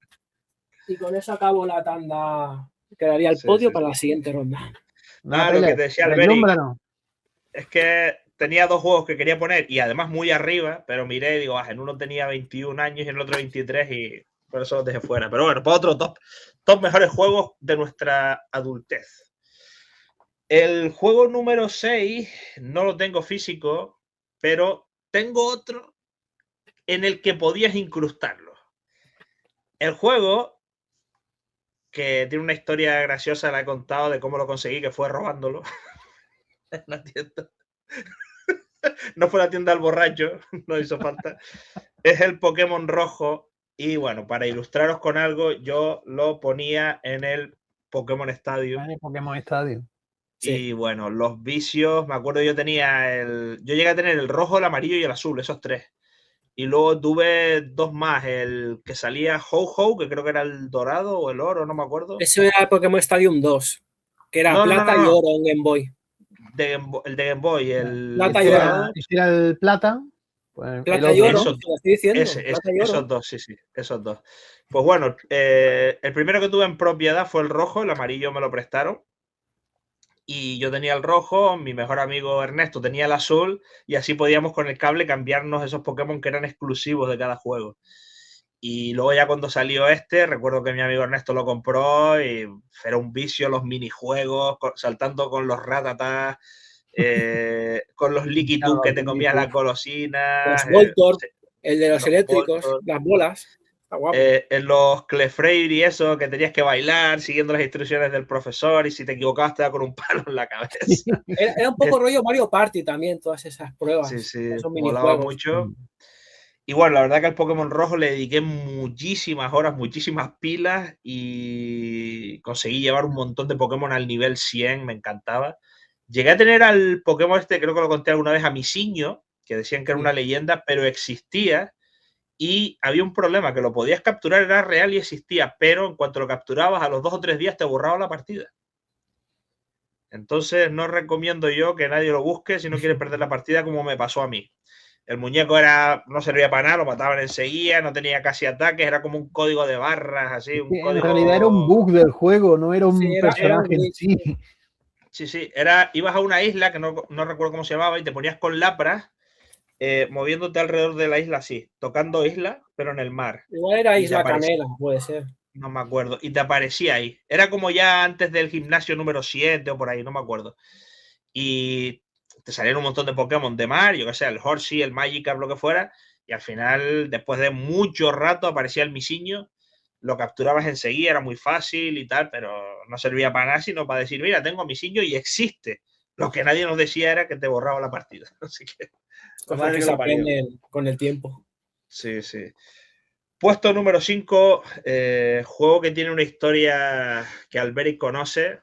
y con eso acabo la tanda. Quedaría el podio para la siguiente ronda. Lo que te decía Alberic es que tenía 2 juegos que quería poner y además muy arriba, pero miré y digo, en uno tenía 21 años y en el otro 23 y por eso los dejé fuera. Pero bueno, para otro top mejores juegos de nuestra adultez. El juego número 6 no lo tengo físico, pero tengo otro en el que podías incrustarlo. El juego, que tiene una historia graciosa, la he contado de cómo lo conseguí, que fue robándolo en la tienda. No fue la tienda del borracho, no hizo falta. Es el Pokémon rojo. Y bueno, para ilustraros con algo, yo lo ponía en el Pokémon Stadium. En el Pokémon Stadium. Y bueno, los vicios, me acuerdo yo llegué a tener el rojo, el amarillo y el azul, esos 3. Y luego tuve 2 más, el que salía Ho-Ho, que creo que era el dorado o el oro, no me acuerdo. Eso era el Pokémon Stadium 2, que era plata y oro en Game Boy. El de Game Boy, el plata y oro. Era el plata. Pues plata y oro, te lo estoy diciendo. Esos 2, sí, esos 2. Pues bueno, el primero que tuve en propiedad fue el rojo, el amarillo me lo prestaron. Y yo tenía el rojo, mi mejor amigo Ernesto tenía el azul, y así podíamos con el cable cambiarnos esos Pokémon que eran exclusivos de cada juego. Y luego ya cuando salió recuerdo que mi amigo Ernesto lo compró y era un vicio los minijuegos, saltando con los ratatas, con los Liquitub que te comías la golosina. Los Voltorb, el de los eléctricos, Voltorb, las bolas. En los Clefairy y eso, que tenías que bailar siguiendo las instrucciones del profesor y si te equivocabas te daba con un palo en la cabeza. Era un poco rollo Mario Party también, todas esas pruebas. Sí, molaba mucho. Y bueno, la verdad que al Pokémon rojo le dediqué muchísimas horas, muchísimas pilas y conseguí llevar un montón de Pokémon al nivel 100, me encantaba. Llegué a tener al Pokémon creo que lo conté alguna vez, a Misiño, que decían que era una leyenda, pero existía. Y había un problema, que lo podías capturar, era real y existía, pero en cuanto lo capturabas, a los 2 o 3 días te borraba la partida. Entonces no recomiendo yo que nadie lo busque si no quiere perder la partida, como me pasó a mí. El muñeco no servía para nada, lo mataban enseguida, no tenía casi ataques, era como un código de barras, así. En realidad era un bug del juego, no era un personaje en sí. Sí, ibas a una isla que no recuerdo cómo se llamaba y te ponías con Lapras, moviéndote alrededor de la isla así, tocando isla, pero en el mar. Igual era Isla Canela, puede ser. No me acuerdo. Y te aparecía ahí. Era como ya antes del gimnasio número 7 o por ahí, no me acuerdo. Y te salieron un montón de Pokémon de mar, yo que sé, el Horsey, el Magikarp, lo que fuera. Y al final, después de mucho rato, aparecía el Misiño. lo capturabas enseguida, era muy fácil y tal, pero no servía para nada, sino para decir, mira, tengo a mi niño y existe. Lo que nadie nos decía era que te borraba la partida. Así que, la Cosas madre que que se lo parió. aprenden con el tiempo. Sí, sí. Puesto número 5, juego que tiene una historia que Alberic conoce.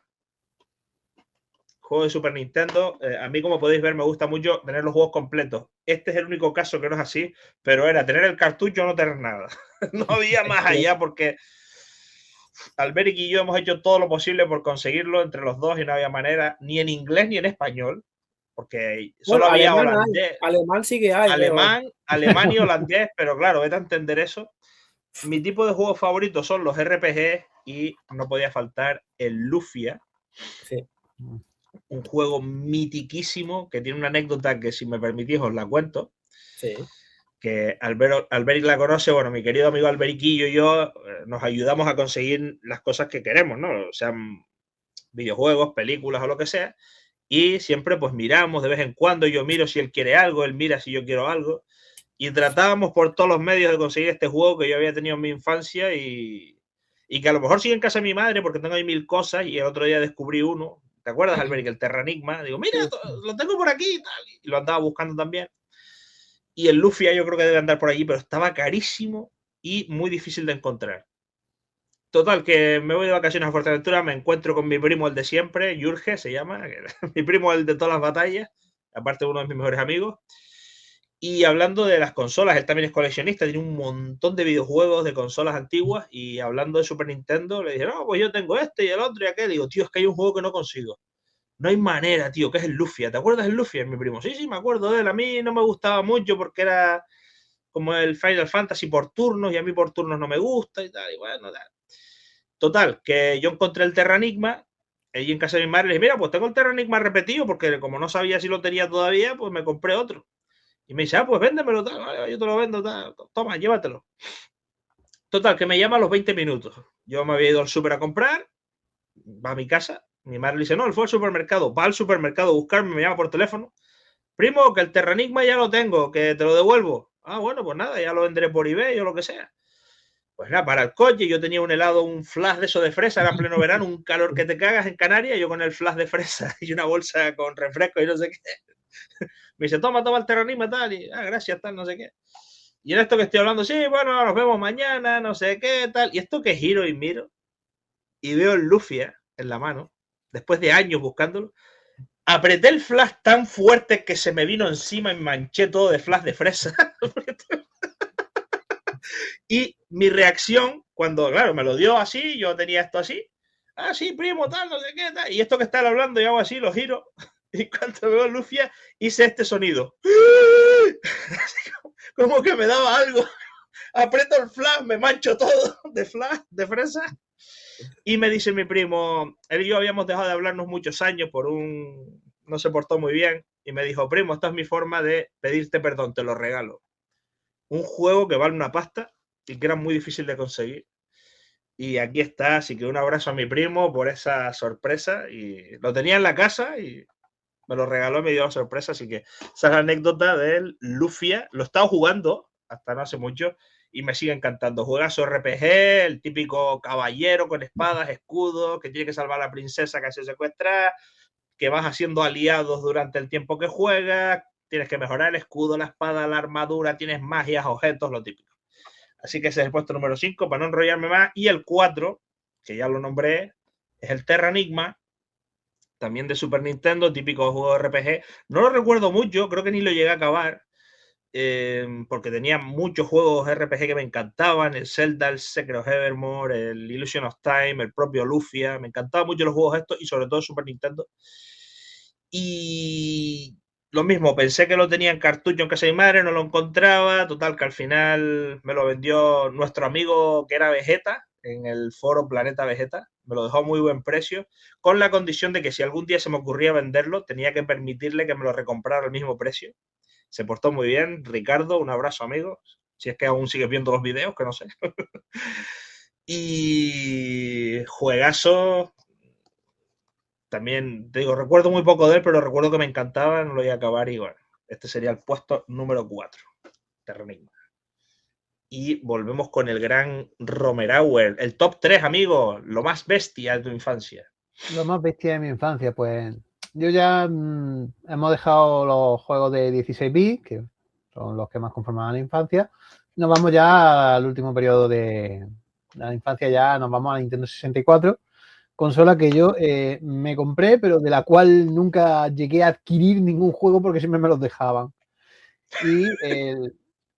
Juego de Super Nintendo. A mí, como podéis ver, me gusta mucho tener los juegos completos. Este es el único caso que no es así, pero era tener el cartucho o no tener nada. No había más allá porque Alberic y yo hemos hecho todo lo posible por conseguirlo entre los dos y no había manera, ni en inglés ni en español, porque solo Bueno, había alemán holandés, alemán sí que hay, pero alemán y holandés, pero claro, vete a entender eso. Mi tipo de juegos favoritos son los RPG y no podía faltar el Lufia. sí. Un juego mitiquísimo que tiene una anécdota que, si me permitís, os la cuento. Sí. Que Alberic la conoce, bueno, mi querido amigo Alberiquillo y yo nos ayudamos a conseguir las cosas que queremos, ¿no? O sean videojuegos, películas o lo que sea. Y siempre pues miramos de vez en cuando, yo miro si él quiere algo, él mira si yo quiero algo. Y tratábamos por todos los medios de conseguir este juego que yo había tenido en mi infancia y que a lo mejor sigue en casa de mi madre porque tengo ahí 1000 cosas y el otro día descubrí uno. ¿Te acuerdas, Alberic? El Terranigma. Digo, mira, Sí. lo tengo por aquí y tal. Y lo andaba buscando también. Y el Lufia yo creo que debe andar por allí, pero estaba carísimo y muy difícil de encontrar. Total, que me voy de vacaciones a Fuerteventura, me encuentro con mi primo, el de siempre, Jurge se llama, mi primo, el de todas las batallas, aparte uno de mis mejores amigos. Y hablando de las consolas, él también es coleccionista, tiene un montón de videojuegos de consolas antiguas. Y hablando de Super Nintendo, le dije, no, pues yo tengo este y el otro y aquel. Digo, tío, es que hay un juego que no consigo. No hay manera, tío, que es el Lufia. ¿Te acuerdas del Lufia, mi primo? Sí, sí, me acuerdo de él. A mí no me gustaba mucho porque era como el Final Fantasy por turnos y a mí por turnos no me gusta y tal. Y bueno, tal. Total, que yo encontré el Terranigma allí en casa de mi madre. Le dije, mira, pues tengo el Terranigma repetido porque como no sabía si lo tenía todavía, pues me compré otro. Y me dice, ah, pues véndemelo, tal, vale, yo te lo vendo, tal, toma, llévatelo. Total, que me llama a los 20 minutos. Yo me había ido al súper a comprar, va a mi casa, mi madre le dice, no, él fue al supermercado, va al supermercado a buscarme, me llama por teléfono. Primo, que el Terranigma ya lo tengo, que te lo devuelvo. Ah, bueno, pues nada, ya lo venderé por eBay o lo que sea. Pues nada, para el coche, yo tenía un helado, un flash de eso de fresa, era pleno verano, un calor que te cagas en Canarias, yo con el flash de fresa y una bolsa con refresco y no sé qué. Me dice, toma el Terranigma, tal, y gracias, tal, no sé qué. Y en esto que estoy hablando, sí, bueno, nos vemos mañana, no sé qué, tal. Y esto que giro y miro y veo el Lufia en la mano, después de años buscándolo, apreté el flash tan fuerte que se me vino encima y manché todo de flash de fresa. Y mi reacción, cuando, claro, me lo dio así, yo tenía esto así, ah, sí, primo, tal, no sé qué, tal. Y esto que está hablando, yo hago así, lo giro, y cuando veo Lufia, hice este sonido. Como que me daba algo. Aprieto el flash, me mancho todo de flash, de fresa. Y me dice mi primo, él y yo habíamos dejado de hablarnos muchos años por un... no se portó muy bien. Y me dijo, primo, esta es mi forma de pedirte perdón, te lo regalo. Un juego que vale una pasta y que era muy difícil de conseguir. Y aquí está, así que un abrazo a mi primo por esa sorpresa. Y lo tenía en la casa y me lo regaló y me dio la sorpresa. Así que esa es la anécdota del Lufia. Lo he estado jugando hasta no hace mucho y me sigue encantando. Juegazo RPG, el típico caballero con espadas, escudos, que tiene que salvar a la princesa que ha sido secuestrada, que vas haciendo aliados durante el tiempo que juegas, tienes que mejorar el escudo, la espada, la armadura, tienes magias, objetos, lo típico. Así que ese es el puesto número 5, para no enrollarme más. Y el 4, que ya lo nombré, es el Terranigma, también de Super Nintendo, típico juego de RPG. No lo recuerdo mucho, creo que ni lo llegué a acabar, porque tenía muchos juegos RPG que me encantaban, el Zelda, el Secret of Evermore, el Illusion of Time, el propio Lufia, me encantaban mucho los juegos estos y sobre todo Super Nintendo. Y lo mismo, pensé que lo tenía en cartucho en casa de mi madre, no lo encontraba, total que al final me lo vendió nuestro amigo que era Vegeta, en el foro Planeta Vegeta, me lo dejó a muy buen precio, con la condición de que si algún día se me ocurría venderlo, tenía que permitirle que me lo recomprara al mismo precio. Se portó muy bien, Ricardo, un abrazo, amigo, si es que aún sigues viendo los videos, que no sé. Y juegazo, también, te digo, recuerdo muy poco de él, pero recuerdo que me encantaba, no lo voy a acabar y bueno, este sería el puesto número 4, Terranigma. y volvemos con el gran Romerauer. El top 3, amigos, lo más bestia de tu infancia. Lo más bestia de mi infancia, pues yo ya hemos dejado los juegos de 16 bits, que son los que más conformaban la infancia. Nos vamos ya al último periodo de la infancia, ya nos vamos a la Nintendo 64, consola que yo me compré, pero de la cual nunca llegué a adquirir ningún juego porque siempre me los dejaban. Y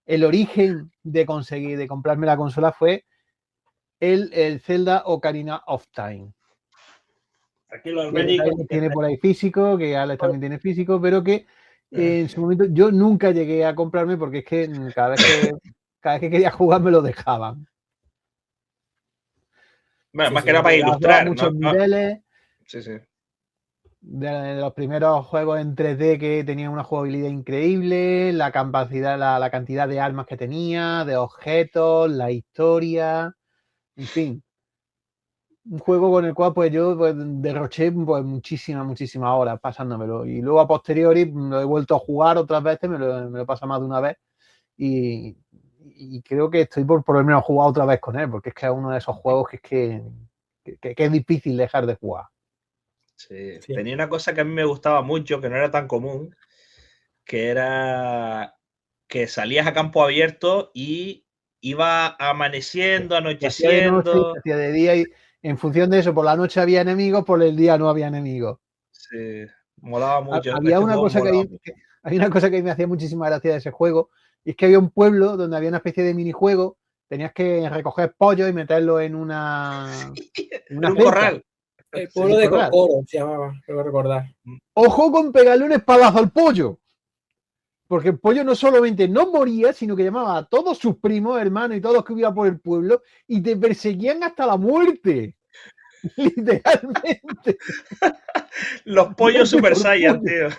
el origen de conseguir, de comprarme la consola fue el Zelda Ocarina of Time. Aquí lo tiene por ahí físico, que Alex también tiene físico, pero que en su momento yo nunca llegué a comprarme porque es que cada vez que quería jugar me lo dejaban. Bueno, más que nada para ilustrar. Muchos niveles. Sí, sí. De los primeros juegos en 3D que tenían una jugabilidad increíble, la capacidad, la cantidad de armas que tenía, de objetos, la historia, en fin. Un juego con el cual pues yo derroché pues muchísimas horas pasándomelo. Y luego a posteriori lo he vuelto a jugar otras veces, me lo he pasado más de una vez. Y creo que estoy por lo menos jugar otra vez con él, porque es que es uno de esos juegos que es difícil dejar de jugar. Sí. Tenía una cosa que a mí me gustaba mucho, que no era tan común, que era que salías a campo abierto y iba amaneciendo, anocheciendo. Se hacía de noche, se hacía de día y en función de eso, por la noche había enemigos, por el día no había enemigos. Sí, molaba mucho. Había una cosa hay una cosa que me hacía muchísima gracia de ese juego, y es que había un pueblo donde había una especie de minijuego, tenías que recoger pollo y meterlo en un corral. El pueblo de Cocoro se llamaba, creo recordar. Ojo con pegarle un espadazo al pollo. Porque el pollo no solamente no moría, sino que llamaba a todos sus primos, hermanos y todos los que hubiera por el pueblo y te perseguían hasta la muerte. Literalmente. Los pollos Super Saiyan, tío.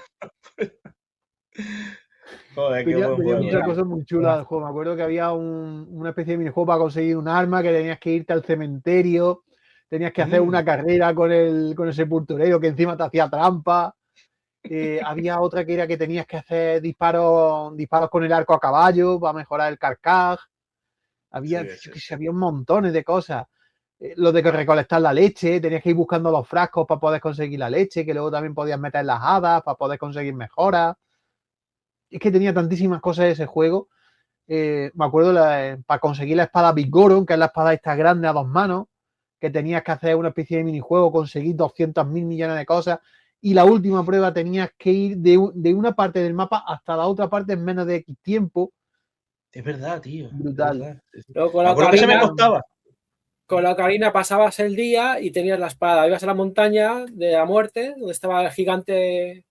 Joder, tenía muchas cosas muy chulas del juego. Me acuerdo que había una especie de minijuego para conseguir un arma, que tenías que irte al cementerio, tenías que hacer una carrera con el sepulturero que encima te hacía trampa. Había otra que era que tenías que hacer disparos con el arco a caballo para mejorar el carcaj. Había un montón de cosas. Lo de que recolectar la leche, tenías que ir buscando los frascos para poder conseguir la leche, que luego también podías meter las hadas para poder conseguir mejoras. Es que tenía tantísimas cosas ese juego. Me acuerdo para conseguir la espada Big Goron, que es la espada esta grande a 2 manos, que tenías que hacer una especie de minijuego, conseguir 200.000 millones de cosas. Y la última prueba tenías que ir de una parte del mapa hasta la otra parte en menos de X tiempo. Es verdad, tío. Brutal. Es verdad. Luego con la ocarina, que se me costaba. Con la ocarina pasabas el día y tenías la espada. Ibas a la montaña de la muerte, donde estaba el gigante,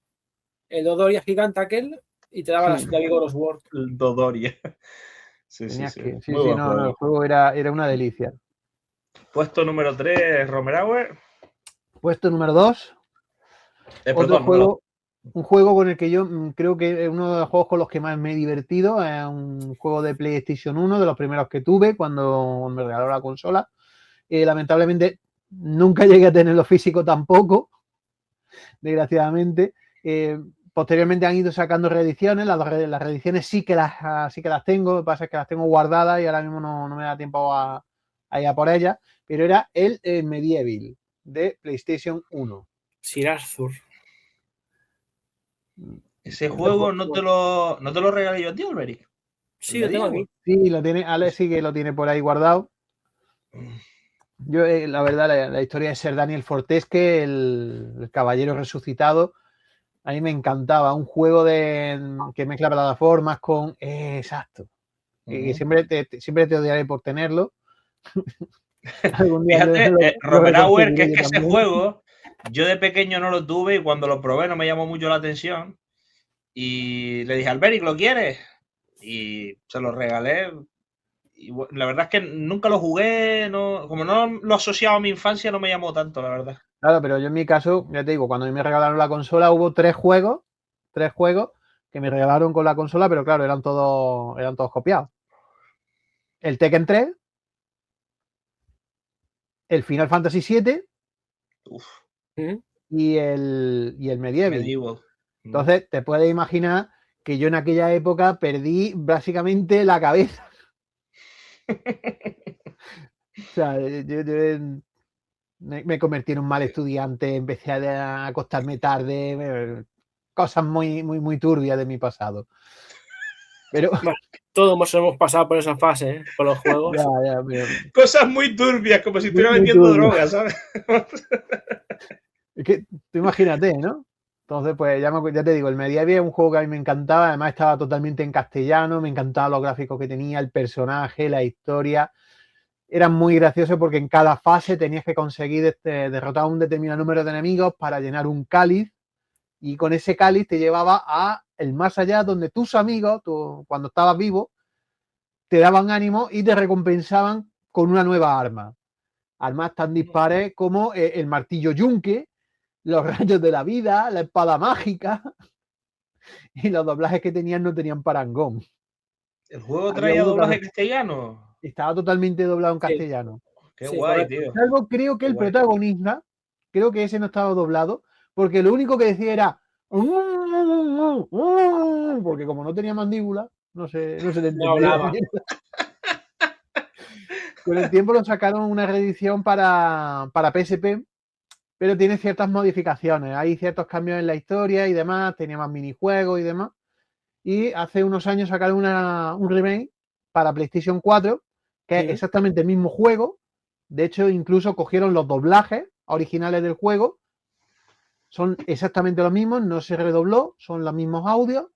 el Dodoria gigante aquel, y te daba la Vigorous Sword. El Dodoria. Sí. El juego era una delicia. Puesto número 3, Romerauer. Puesto número 2. Otro juego, un juego con el que yo creo que es uno de los juegos con los que más me he divertido. Es un juego de PlayStation 1, de los primeros que tuve cuando me regaló la consola. Lamentablemente nunca llegué a tenerlo físico tampoco, desgraciadamente. Posteriormente han ido sacando reediciones. Las reediciones sí que las tengo. Lo que pasa es que las tengo guardadas y ahora mismo no me da tiempo a ir a por ellas. Pero era el Medieval de PlayStation 1. Sir Arthur. Ese juego no te lo regalé yo a ti, Alberic. Sí, lo tengo aquí. Sí, lo tiene. Alex sí que lo tiene por ahí guardado. Yo, la verdad, la historia de Ser Daniel Fortesque, el caballero resucitado, a mí me encantaba. Un juego que mezcla plataformas con... exacto. Y siempre te odiaré por tenerlo. Fíjate, Romerauer, que es que ese juego yo de pequeño no lo tuve y cuando lo probé no me llamó mucho la atención. Y le dije, Alberic, ¿lo quieres? Y se lo regalé. Y la verdad es que nunca lo jugué, como no lo asociaba a mi infancia, no me llamó tanto, la verdad. Claro, pero yo en mi caso, ya te digo, cuando a mí me regalaron la consola hubo 3 juegos que me regalaron con la consola, pero claro, eran todos copiados. El Tekken 3, el Final Fantasy VII y el Medieval. Entonces, te puedes imaginar que yo en aquella época perdí básicamente la cabeza. O sea, yo me convertí en un mal estudiante, empecé a acostarme tarde, cosas muy turbias de mi pasado. Pero Bueno, todos hemos pasado por esa fase, ¿eh? Por los juegos. pero Cosas muy turbias, como si estuviera muy vendiendo turbio. drogas, ¿sabes? Es que tú imagínate, ¿no? Entonces, pues ya te digo, el Medieval es un juego que a mí me encantaba, además estaba totalmente en castellano, me encantaban los gráficos que tenía, el personaje, la historia. Era muy gracioso porque en cada fase tenías que conseguir derrotar a un determinado número de enemigos para llenar un cáliz y con ese cáliz te llevaba a el más allá donde tus amigos, cuando estabas vivo, te daban ánimo y te recompensaban con una nueva arma. Armas tan dispares como el martillo yunque, los rayos de la vida, la espada mágica y los doblajes que tenían no tenían parangón. El juego Había traía uno doblaje también, castellano. estaba totalmente doblado en Sí, castellano. Qué sí, guay, correcto. tío. Salvo creo que Qué el guay. protagonista, creo que ese no estaba doblado, porque lo único que decía era porque como no tenía mandíbula, no se le No entendía. hablaba. Con el tiempo lo sacaron una reedición para PSP, pero tiene ciertas modificaciones. Hay ciertos cambios en la historia y demás, tenía más minijuegos y demás. Y hace unos años sacaron un remake para PlayStation 4, que es exactamente el mismo juego. De hecho, incluso cogieron los doblajes originales del juego. Son exactamente los mismos, no se redobló, son los mismos audios,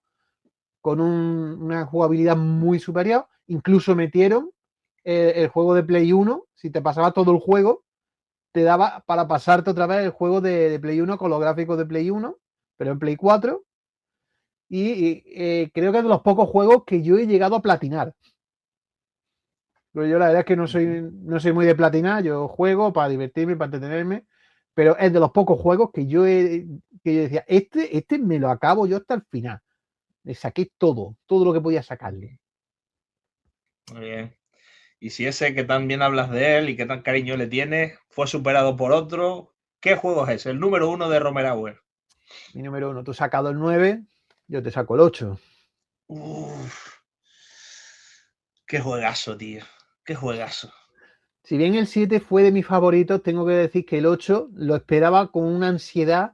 con una jugabilidad muy superior. Incluso metieron el juego de Play 1, si te pasaba todo el juego, te daba para pasarte otra vez el juego de Play 1 con los gráficos de Play 1, pero en Play 4. Y creo que es de los pocos juegos que yo he llegado a platinar. Pero yo la verdad es que no soy muy de platinar, yo juego para divertirme, para entretenerme, pero es de los pocos juegos que yo decía, este me lo acabo yo hasta el final. Le saqué todo lo que podía sacarle. Muy bien. Y si ese que tan bien hablas de él y que tan cariño le tienes fue superado por otro, ¿qué juego es ese? El número 1 de Romerauer. Mi número 1, tú has sacado el 9, yo te saco el 8. Uf, qué juegazo, tío. Qué juegazo. Si bien el 7 fue de mis favoritos, tengo que decir que el 8 lo esperaba con una ansiedad.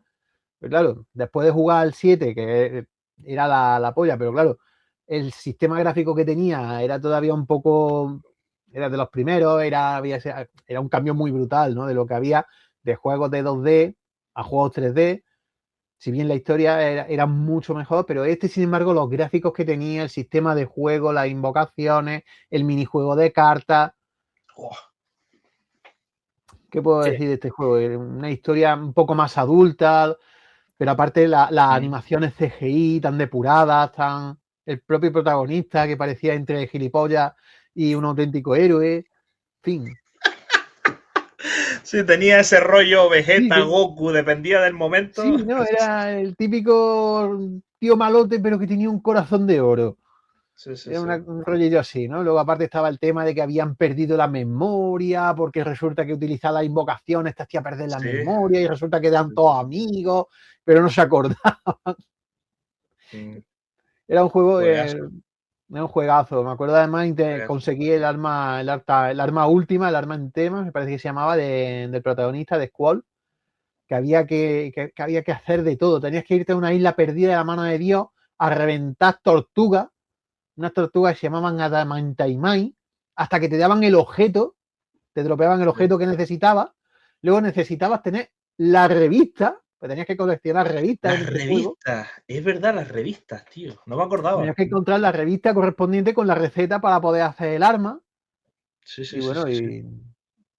Pero claro, después de jugar al 7, que era la polla, pero claro, el sistema gráfico que tenía era todavía un poco, era de los primeros, era un cambio muy brutal, ¿no? De lo que había de juegos de 2D a juegos 3D. Si bien la historia era mucho mejor, pero sin embargo, los gráficos que tenía, el sistema de juego, las invocaciones, el minijuego de cartas. Oh, ¿Qué puedo Sí. decir de este juego? Una historia un poco más adulta, pero aparte las animaciones CGI tan depuradas, el propio protagonista que parecía entre gilipollas y un auténtico héroe, en fin. sí, tenía ese rollo Sí, Vegeta, Goku, dependía del momento. sí, no, era el típico tío malote, pero que tenía un corazón de oro. Sí, sí, Era sí. un rollillo así, ¿no? Luego aparte estaba el tema de que habían perdido la memoria, porque resulta que utilizar las invocaciones te hacía perder la Sí. memoria y resulta que eran todos amigos, pero no se acordaban. Era un juego, Juegazo. era un juegazo. Me acuerdo además conseguí el arma última, el arma en tema, me parece que se llamaba, del protagonista, de Squall, que había que había que hacer de todo. Tenías que irte a una isla perdida de la mano de Dios a reventar tortugas, unas tortugas que se llamaban Adamantaimai, hasta que te daban el objeto, te dropeaban el objeto que necesitabas. Luego necesitabas tener la revista, pues tenías que coleccionar revistas Las en este juego. revistas, es verdad, las revistas, tío. No me acordaba. Tenías que encontrar la revista correspondiente con la receta para poder hacer el arma. Sí, Y sí, sí, bueno, sí, sí. y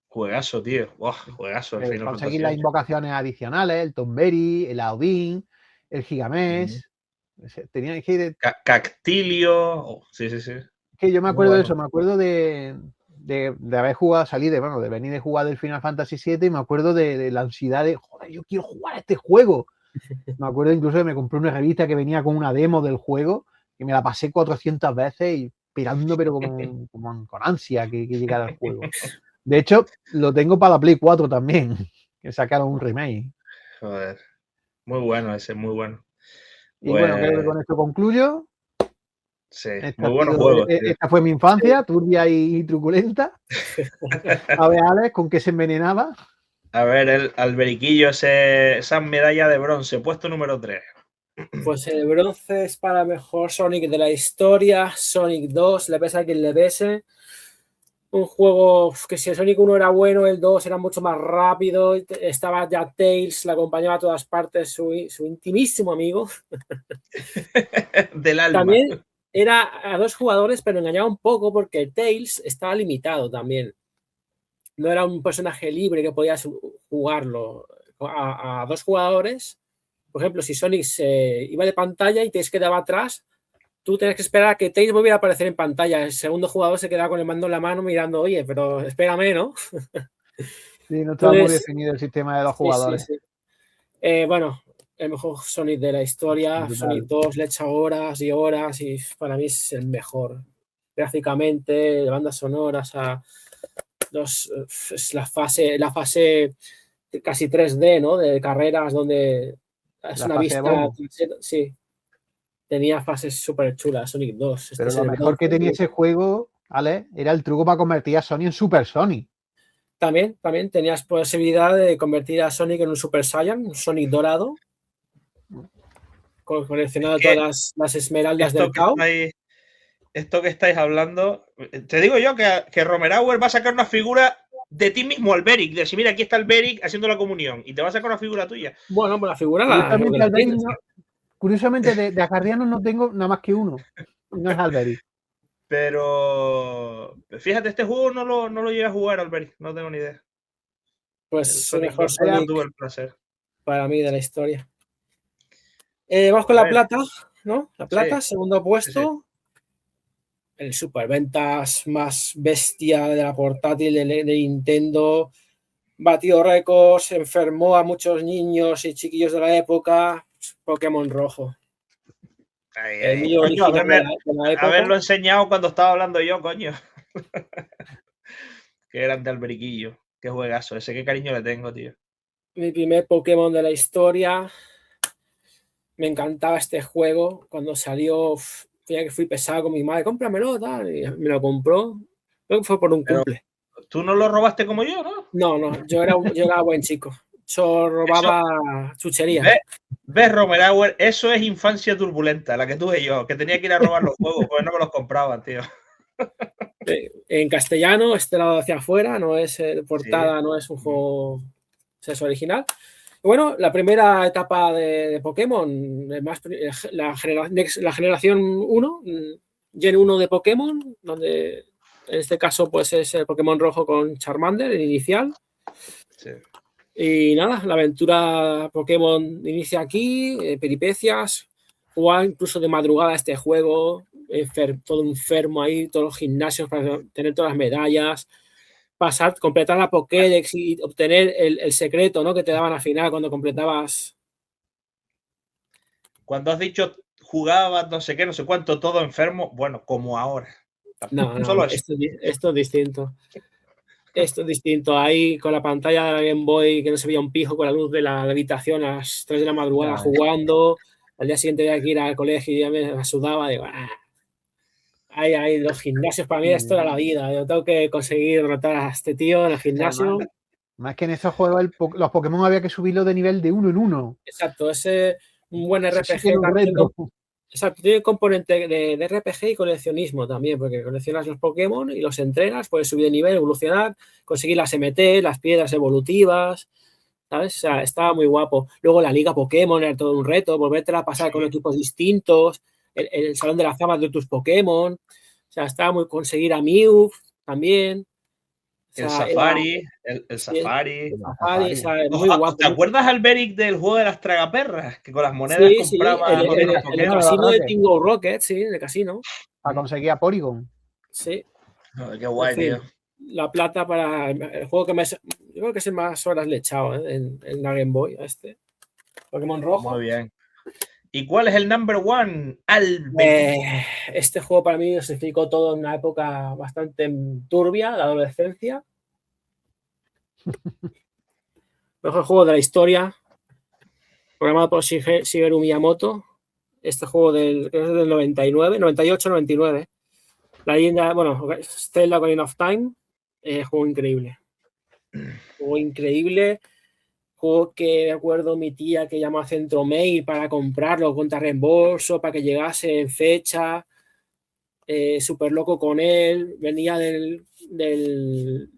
Juegazo, tío. Buah, juegazo, el Final conseguir Fantasy las VIII. invocaciones adicionales, el Tomberry, el Audin, el Gigamesh. Tenía Cactilio. Oh, sí, sí, sí. que yo me Muy acuerdo de bueno. eso, me acuerdo de haber jugado, de venir de jugar del Final Fantasy VII y me acuerdo de la ansiedad de, joder, yo quiero jugar a este juego. Me acuerdo incluso que me compré una revista que venía con una demo del juego y me la pasé 400 veces y esperando, pero como con ansia que llegara el juego. De hecho, lo tengo para la Play 4 también, que sacaron un remake. Joder. Muy bueno ese, muy bueno. Y bueno, creo que Pues con esto concluyo. Sí, muy buenos juegos. Esta fue mi infancia, turbia y truculenta. A ver, Alex, ¿con qué se envenenaba? A ver, el alberiquillo, esa medalla de bronce, puesto número 3. Pues el bronce es para mejor Sonic de la historia. Sonic 2, le pese a quien le pese. Un juego que si el Sonic 1 era bueno, el 2 era mucho más rápido. Estaba ya Tails, le acompañaba a todas partes, su intimísimo amigo. Del alma. También era a 2 jugadores, pero engañaba un poco porque Tails estaba limitado también. No era un personaje libre que podías jugarlo a 2 jugadores. Por ejemplo, si Sonic se iba de pantalla y Tails quedaba atrás, tú tienes que esperar a que Tails volviera a aparecer en pantalla. El segundo jugador se quedaba con el mando en la mano mirando, oye, pero espérame, ¿no? Sí, no estaba muy definido el sistema de los jugadores. Sí. Bueno, el mejor Sonic de la historia. Brutal. Sonic 2 le he echado horas y horas y para mí es el mejor. Gráficamente, de bandas sonoras, es la fase casi 3D, ¿no? De carreras donde es una vista. Sí. Tenía fases súper chulas, Sonic 2. Pero lo mejor que tenía ese juego, Ale, era el truco para convertir a Sonic en Super Sonic. También tenías posibilidad de convertir a Sonic en un Super Saiyan, un Sonic dorado, coleccionando todas las esmeraldas del caos. Esto que estáis hablando, te digo yo que Romerauer va a sacar una figura de ti mismo, Alberic, de decir, mira, aquí está Alberic haciendo la comunión, y te va a sacar una figura tuya. Bueno, pues la figura Curiosamente, de acardianos no tengo nada más que uno. No es Alberic. Pero fíjate, este juego no lo llegué a jugar, Alberic, no tengo ni idea. Pues el mejor Sonic tuve el placer. Para mí de la historia. Vamos con la plata, ¿no? La plata, sí. Segundo puesto. Sí. El superventas más bestia de la portátil de Nintendo. Batió récords, enfermó a muchos niños y chiquillos de la época. Pokémon Rojo. El mío original de la época. Haberlo enseñado cuando estaba hablando yo, coño. Qué grande Alberiquillo. Qué juegazo. Ese qué cariño le tengo, tío. Mi primer Pokémon de la historia. Me encantaba este juego. Cuando salió, ya que fui pesado con mi madre, cómpramelo, tal. Y me lo compró. Creo que fue por un cumple. Tú no lo robaste como yo, ¿no? No. Yo era buen chico. Yo robaba chucherías. ¿Ves, Romerauer? Eso es infancia turbulenta, la que tuve yo, que tenía que ir a robar los juegos, pues no me los compraban, tío. En castellano, este lado hacia afuera, no es portada, sí. No es un juego es original. Bueno, la primera etapa de Pokémon, la generación 1, Gen 1 de Pokémon, donde en este caso pues es el Pokémon rojo con Charmander, el inicial. Sí. Y nada, la aventura Pokémon inicia aquí, peripecias, jugar incluso de madrugada este juego, todo enfermo ahí, todos los gimnasios para tener todas las medallas, completar la Pokédex y obtener el secreto, ¿no? Que te daban al final cuando completabas. Cuando has dicho jugabas no sé qué, no sé cuánto, todo enfermo, bueno, como ahora. No, solo esto es distinto. Esto es distinto. Ahí con la pantalla de la Game Boy que no se veía un pijo con la luz de la habitación a las 3 de la madrugada jugando. Al día siguiente había que ir al colegio y ya me sudaba. Digo, Ahí, los gimnasios para mí esto era la vida. Yo tengo que conseguir derrotar a este tío en el gimnasio. Más que en esos juegos los Pokémon había que subirlo de nivel de 1 en 1. Exacto, ese un buen RPG también. Exacto, tiene componente de RPG y coleccionismo también, porque coleccionas los Pokémon y los entrenas, puedes subir de nivel, evolucionar, conseguir las MT, las piedras evolutivas, ¿sabes? O sea, estaba muy guapo. Luego la Liga Pokémon era todo un reto, volverte a pasar con equipos distintos, el Salón de las Famas de tus Pokémon, o sea, estaba muy conseguir a Mew también. El Safari, el Safari. O sea, muy guapo. ¿Te acuerdas, Alberic, del juego de las tragaperras? Que con las monedas compraba. En el casino de Tingo Rocket, sí, en el casino. Para conseguir a Porygon. Sí. Oh, qué guay, tío. La plata para el juego que yo creo que es el más horas le he echado en la Game Boy a este. Pokémon Rojo. Muy bien. ¿Y cuál es el number one? Alberic. Este juego para mí significó todo en una época bastante turbia, la adolescencia. Mejor juego de la historia, programado por Shigeru Miyamoto. este juego creo que es del 99, 98, 99. La leyenda, bueno, Zelda Ocarina of Time, juego increíble. Juego increíble. Juego que me acuerdo mi tía que llamó a Centro Mail para comprarlo, contra reembolso, para que llegase en fecha. Súper loco con él. Venía del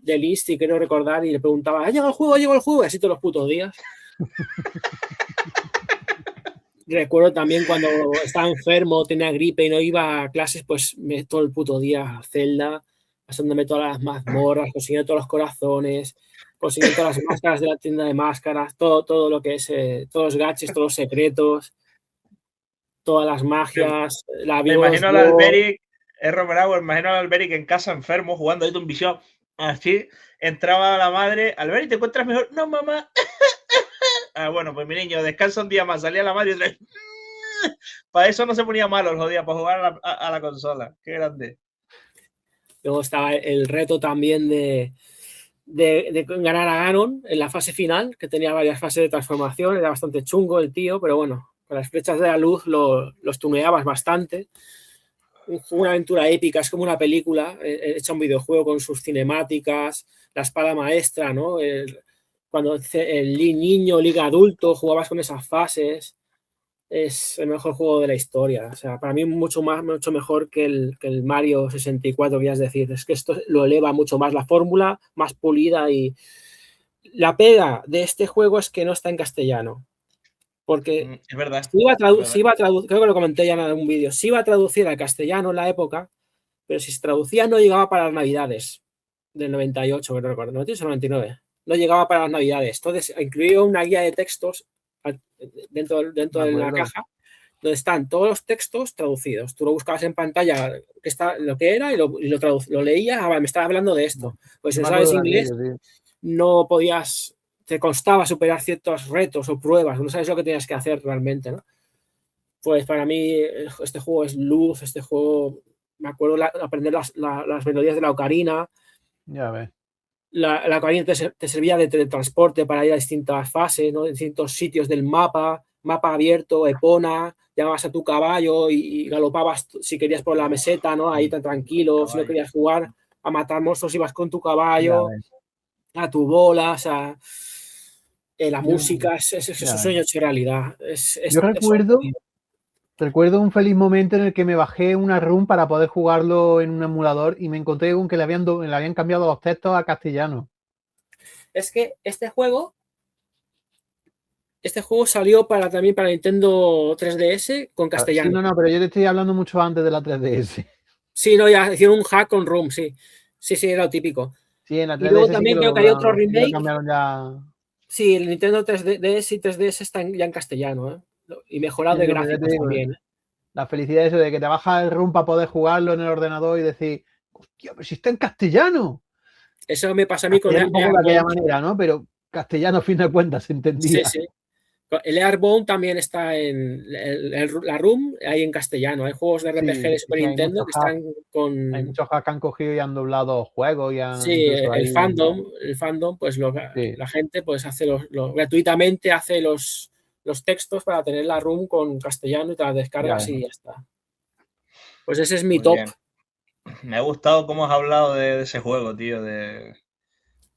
Insti, quiero recordar, y le preguntaba, ¿ha llegado el juego? ¿Ha llegado el juego? Y así todos los putos días. Recuerdo también cuando estaba enfermo, tenía gripe y no iba a clases, pues todo el puto día a Zelda, pasándome todas las mazmorras, consiguiendo todos los corazones, consiguiendo todas las máscaras de la tienda de máscaras, todo lo que es, todos los gaches, todos los secretos, todas las magias, la Me Vivo los imagino al Alberic, Bravo, imagino al Alberic en casa enfermo, jugando ahí un visión. Así, entraba la madre, Alberic, ¿te encuentras mejor? No, mamá. Ah, bueno, pues mi niño, descansa un día más, salía la madre y otra vez. Para eso no se ponía malo los días, para jugar a la consola. Qué grande. Luego estaba el reto también de ganar a Ganon en la fase final, que tenía varias fases de transformación, era bastante chungo el tío, pero bueno, con las flechas de la luz los tuneabas bastante. Una aventura épica, es como una película hecha un videojuego con sus cinemáticas, la espada maestra, ¿no? Cuando el niño, liga adulto, jugabas con esas fases. Es el mejor juego de la historia. O sea, para mí mucho mejor que el Mario 64, es decir, es que esto lo eleva mucho más la fórmula, más pulida, y la pega de este juego es que no está en castellano. Porque es verdad, creo que lo comenté ya en algún vídeo, se iba a traducir al castellano en la época, pero si se traducía no llegaba para las navidades del 98, que no recuerdo, 98 o 99. No llegaba para las navidades. Entonces, incluía una guía de textos dentro de la caja, donde están todos los textos traducidos. Tú lo buscabas en pantalla lo que era y lo leías. Me estaba hablando de esto. Pues si no sabes inglés, no podías, te costaba superar ciertos retos o pruebas, no sabes lo que tenías que hacer realmente, ¿no? Pues para mí este juego es luz, este juego, me acuerdo aprender las melodías de la ocarina. Ya ves. La ocarina te servía de teletransporte para ir a distintas fases, ¿no? Distintos sitios del mapa abierto, Epona, llamabas a tu caballo y galopabas si querías por la meseta, ¿no? Ahí tan tranquilo, si no querías jugar a matar monstruos, ibas con tu caballo, a tu bola, o sea, la música, es un sueño hecho realidad. Yo recuerdo un feliz momento en el que me bajé una ROM para poder jugarlo en un emulador y me encontré con que le habían cambiado los textos a castellano. Es que este juego salió también para Nintendo 3DS con castellano. Sí, no, pero yo te estoy hablando mucho antes de la 3DS. Sí, no, ya hicieron un hack con ROM, sí. Sí, era lo típico. Sí, en la 3DS y luego también creo que hay otro remake. Ya... Sí, el Nintendo 3DS y 3DS están ya en castellano, ¿eh? Y mejorado de gráficos también. La felicidad de eso, de que te bajas el ROM para poder jugarlo en el ordenador y decir, hostia, pero si está en castellano. Eso me pasa a mí con el de aquella manera, ¿no? Pero castellano, a fin de cuentas, se entendía. Sí. El Airborne también está en la ROM, hay en castellano. Hay juegos de RPG de Super Nintendo que están con... Hay muchos hacks que han cogido y han doblado juegos. Sí, el fandom, pues la gente pues hace gratuitamente hace los textos para tener la ROM con castellano y te las descargas y ya está. Pues ese es mi top. Bien. Me ha gustado cómo has hablado de ese juego, tío, de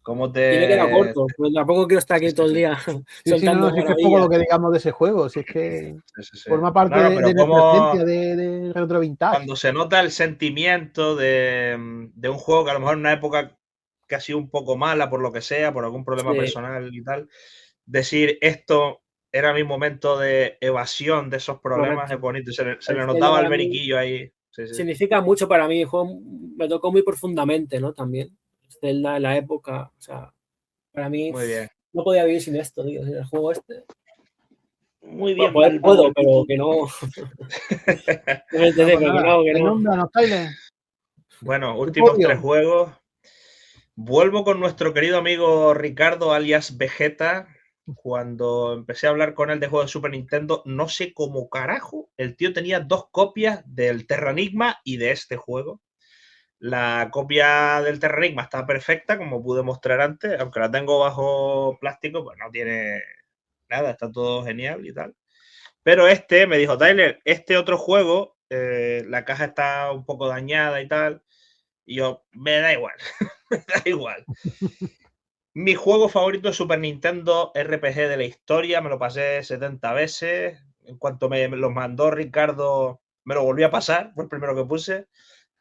cómo te... Y me he quedado corto, pues tampoco quiero estar aquí todo el día soltando es que es poco lo que digamos de ese juego, si es que forma parte de nuestra esencia de retro vintage. Cuando se nota el sentimiento de un juego que a lo mejor en una época que ha sido un poco mala por lo que sea, por algún problema personal y tal, decir esto era mi momento de evasión de esos problemas. Correcto. Es bonito, se le notaba al veriquillo ahí. Significa mucho para mí, el juego me tocó muy profundamente, ¿no? También Zelda en la época, o sea, para mí muy bien. No podía vivir sin esto, tío, sin el juego este. Muy bien. Puedo, pero que no. Bueno, últimos 3 juegos. Vuelvo con nuestro querido amigo Ricardo, alias Vegeta. Cuando empecé a hablar con él de juegos de Super Nintendo, no sé cómo carajo, el tío tenía 2 copias del Terranigma y de este juego. La copia del Terranigma está perfecta, como pude mostrar antes, aunque la tengo bajo plástico, pues no tiene nada, está todo genial y tal. Pero me dijo, Tyler, este otro juego, la caja está un poco dañada y tal. Y yo, me da igual, me da igual. Mi juego favorito es Super Nintendo RPG de la historia, me lo pasé 70 veces. En cuanto me lo mandó Ricardo, me lo volví a pasar, fue el primero que puse,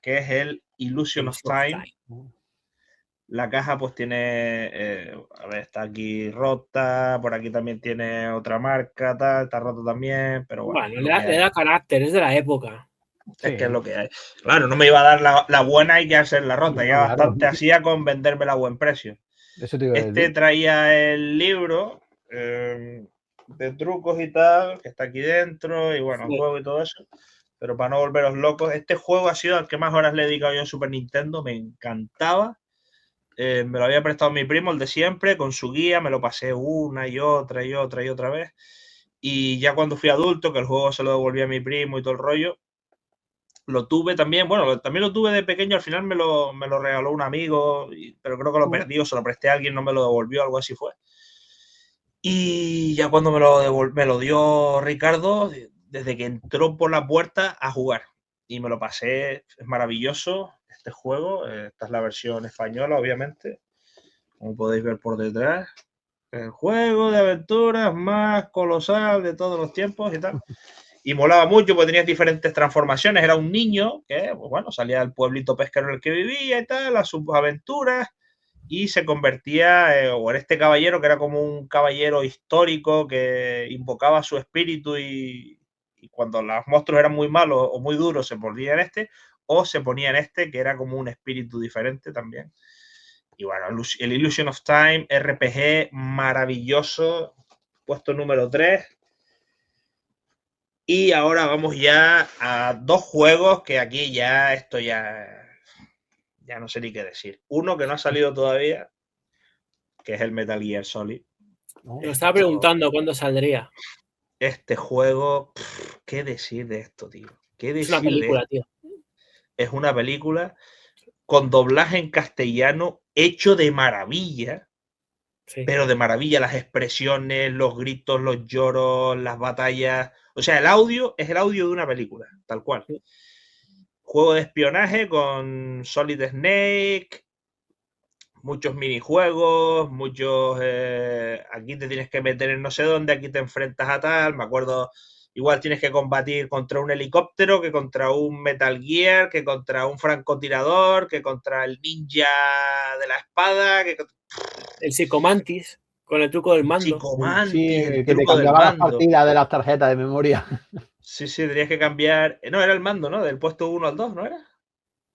que es el Illusion of Time. La caja pues tiene, a ver, está aquí rota, por aquí también tiene otra marca, tal, está roto también, pero bueno. Le da carácter, es de la época. Es que es lo que hay. Claro, no me iba a dar la buena y ya ser la rota, ya bastante hacía con vendérmela a buen precio. Eso te iba a decir. Traía el libro de trucos y tal, que está aquí dentro, y bueno, el juego y todo eso. Pero para no volveros locos, este juego ha sido el que más horas le he dedicado yo en Super Nintendo, me encantaba. Me lo había prestado mi primo, el de siempre, con su guía, me lo pasé una y otra y otra y otra vez. Y ya cuando fui adulto, que el juego se lo devolví a mi primo y todo el rollo, lo tuve también, bueno, también lo tuve de pequeño, al final me lo regaló un amigo, pero creo que lo perdí o se lo presté a alguien, no me lo devolvió, algo así fue. Y ya cuando me lo dio Ricardo, desde que entró por la puerta a jugar. Y me lo pasé, es maravilloso este juego. Esta es la versión española, obviamente. Como podéis ver por detrás. El juego de aventuras más colosal de todos los tiempos y tal. Y molaba mucho porque tenías diferentes transformaciones. Era un niño que, pues bueno, salía del pueblito pesquero en el que vivía y tal, a sus aventuras, y se convertía o en este caballero que era como un caballero histórico que invocaba su espíritu y cuando los monstruos eran muy malos o muy duros se ponía en o se ponía en que era como un espíritu diferente también. Y bueno, el Illusion of Time RPG maravilloso, puesto número 3. Y ahora vamos ya a dos juegos que aquí ya esto ya no sé ni qué decir. Uno que no ha salido todavía, que es el Metal Gear Solid. Lo estaba preguntando cuándo saldría. Este juego, ¿qué decir de esto, tío? ¿Qué decir? Es una película, tío. Es una película con doblaje en castellano hecho de maravilla. Sí. Pero de maravilla, las expresiones, los gritos, los lloros, las batallas. O sea, el audio es el audio de una película, tal cual. Sí. Juego de espionaje con Solid Snake, muchos minijuegos, muchos... aquí te tienes que meter en no sé dónde, aquí te enfrentas a tal, me acuerdo, igual tienes que combatir contra un helicóptero, que contra un Metal Gear, que contra un francotirador, que contra el ninja de la espada, que... El Psicomantis, con el truco del mando. Psicomantis, sí, el que truco te cambiaba las partidas de las tarjetas de memoria. Sí, tenías que cambiar... No, era el mando, ¿no? Del puesto 1 al 2, ¿no era?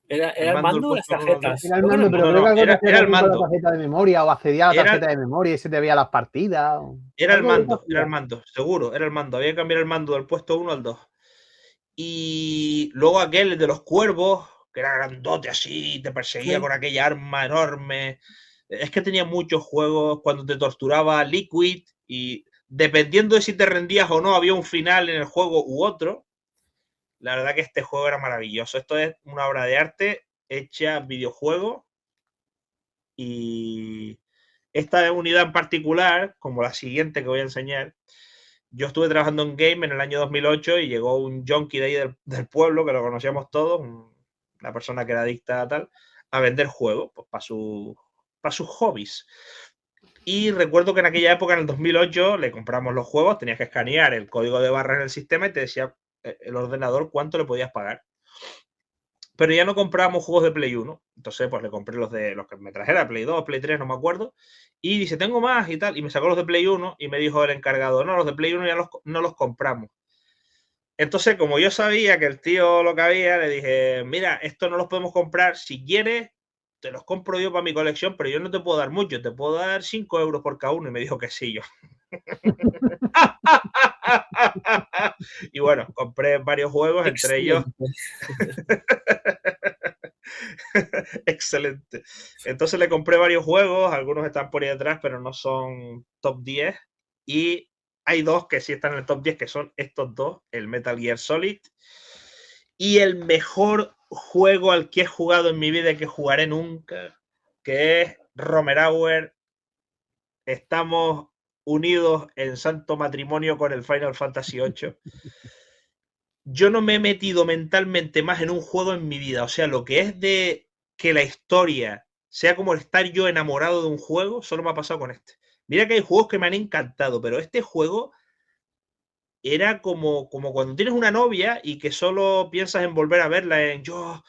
Era el mando de las tarjetas. Era el mando, pero creo que era el mando. La tarjeta de memoria o accedía a la tarjeta de memoria y se te veía las partidas. Era el mando, seguro, era el mando. Había que cambiar el mando del puesto 1 al 2. Y luego aquel de los cuervos, que era grandote así, te perseguía con aquella arma enorme. Es que tenía muchos juegos cuando te torturaba Liquid y dependiendo de si te rendías o no, había un final en el juego u otro. La verdad que este juego era maravilloso. Esto es una obra de arte hecha videojuego y esta unidad en particular, como la siguiente que voy a enseñar, yo estuve trabajando en Game en el año 2008 y llegó un junkie de ahí del pueblo, que lo conocíamos todos, una persona que era adicta a tal, a vender juegos pues, para sus hobbies. Y recuerdo que en aquella época, en el 2008, le compramos los juegos, tenías que escanear el código de barras en el sistema y te decía el ordenador cuánto le podías pagar. Pero ya no comprábamos juegos de Play 1. Entonces, pues le compré los que me trajera, Play 2, Play 3, no me acuerdo. Y dice, tengo más y tal. Y me sacó los de Play 1 y me dijo el encargado, no, los de Play 1 ya no los compramos. Entonces, como yo sabía que el tío lo que había, le dije, mira, esto no los podemos comprar. Si quieres, te los compro yo para mi colección, pero yo no te puedo dar mucho. Te puedo dar 5 euros por cada uno. Y me dijo que sí, yo. Y bueno, compré varios juegos, entre ellos... Excelente. Entonces le compré varios juegos, algunos están por ahí detrás, pero no son top 10. Y hay dos que sí están en el top 10, que son estos dos, el Metal Gear Solid. Y el mejor juego al que he jugado en mi vida y que jugaré nunca, que es Romer Hour. Estamos unidos en santo matrimonio con el Final Fantasy VIII. Yo no me he metido mentalmente más en un juego en mi vida. O sea, lo que es de que la historia sea como estar yo enamorado de un juego, solo me ha pasado con este. Mira que hay juegos que me han encantado, pero este juego era como cuando tienes una novia y que solo piensas en volver a verla, en yo,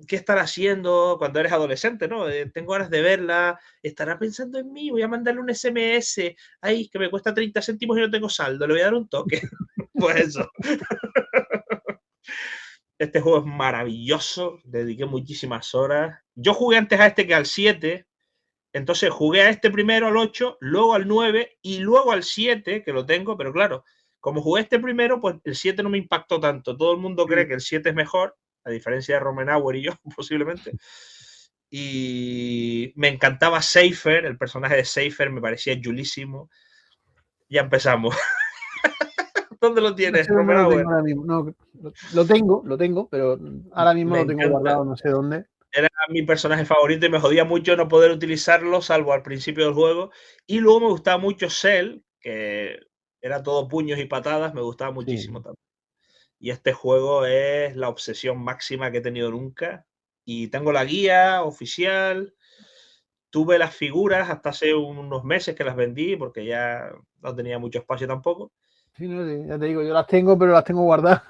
¿qué estará haciendo cuando eres adolescente, no? Tengo ganas de verla, estará pensando en mí, voy a mandarle un SMS, ay, que me cuesta 30 céntimos y no tengo saldo, le voy a dar un toque. Pues eso. Este juego es maravilloso, dediqué muchísimas horas. Yo jugué antes a este que al 7, entonces jugué a este primero, al 8, luego al 9 y luego al 7, que lo tengo, pero claro, como jugué este primero, pues el 7 no me impactó tanto. Todo el mundo cree que el 7 es mejor, a diferencia de Romenauer y yo, posiblemente. Y me encantaba Seifer, el personaje de Seifer me parecía chulísimo. Ya empezamos. ¿Dónde lo tienes, No, no Romenauer? no, lo tengo, pero ahora mismo lo tengo guardado, no sé dónde. Era mi personaje favorito y me jodía mucho no poder utilizarlo, salvo al principio del juego. Y luego me gustaba mucho Cell, que era todo puños y patadas, me gustaba muchísimo también. Y este juego es la obsesión máxima que he tenido nunca. Y tengo la guía oficial. Tuve las figuras hasta hace unos meses que las vendí porque ya no tenía mucho espacio tampoco. Sí, no, sí, ya te digo, yo las tengo, pero las tengo guardadas.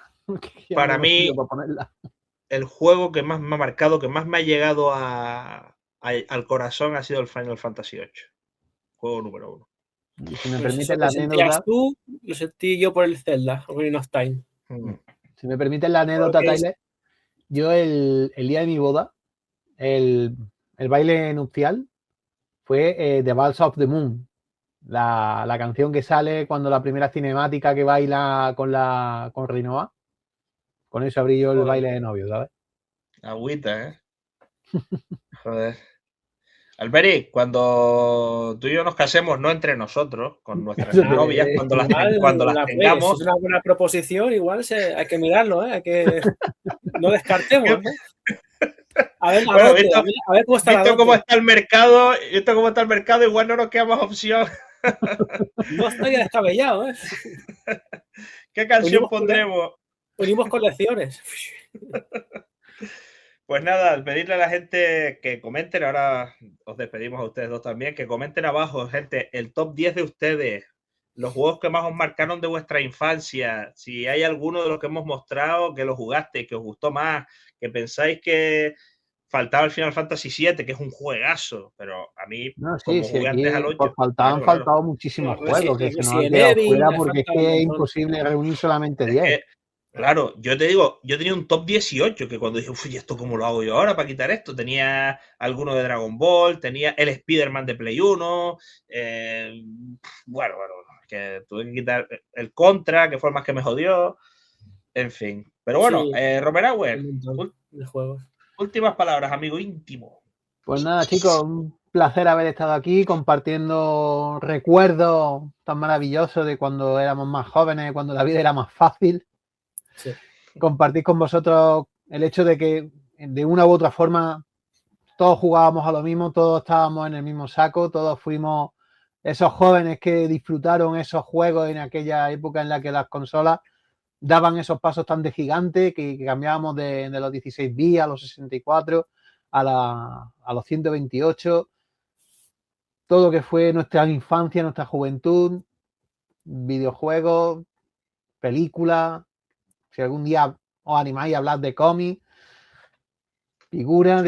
Para mí, el juego que más me ha marcado, que más me ha llegado al corazón ha sido el Final Fantasy VIII. Juego número 1. Y si me pues permites la anécdota... tú, lo sentí yo por el Zelda, Ocarina of Time. Si me permites la anécdota, Tyler, yo el día de mi boda, el baile nupcial fue The Balls of the Moon, la canción que sale cuando la primera cinemática que baila con Rinoa. Con eso abrí yo el baile de novio, ¿sabes? Agüita, ¿eh? Joder. Alberi, cuando tú y yo nos casemos, no entre nosotros, con nuestras novias, cuando las tengamos... Si es una buena proposición, igual hay que mirarlo, ¿eh? Hay que... No descartemos, ¿eh? A ver cómo está visto cómo está el mercado, igual no nos queda más opción. No estaría descabellado, ¿eh? ¿Qué canción pondremos? Unimos colecciones. Pues nada, al pedirle a la gente que comenten, ahora os despedimos a ustedes dos también, que comenten abajo, gente, el top 10 de ustedes, los juegos que más os marcaron de vuestra infancia, si hay alguno de los que hemos mostrado que lo jugaste, que os gustó más, que pensáis que faltaba el Final Fantasy VII, que es un juegazo, pero a mí, como jugué antes al 8... Han faltado muchísimos juegos que se nos han quedado fuera porque es que es imposible reunir solamente 10. Claro, yo te digo, yo tenía un top 18, que cuando dije, uy, ¿esto cómo lo hago yo ahora para quitar esto? Tenía alguno de Dragon Ball, tenía el Spider-Man de Play 1, bueno, que tuve que quitar el Contra, que fue el más que me jodió, en fin. Pero bueno, sí, Romenauer, últimas palabras, amigo íntimo. Pues nada, chicos, un placer haber estado aquí compartiendo recuerdos tan maravillosos de cuando éramos más jóvenes, cuando la vida era más fácil. Sí. Compartir con vosotros el hecho de que de una u otra forma todos jugábamos a lo mismo, todos estábamos en el mismo saco, todos fuimos esos jóvenes que disfrutaron esos juegos en aquella época en la que las consolas daban esos pasos tan de gigante que cambiábamos de los 16 bits a los 64 a los 128, todo lo que fue nuestra infancia, nuestra juventud, videojuegos, películas. Si algún día os animáis a hablar de cómics, figuras,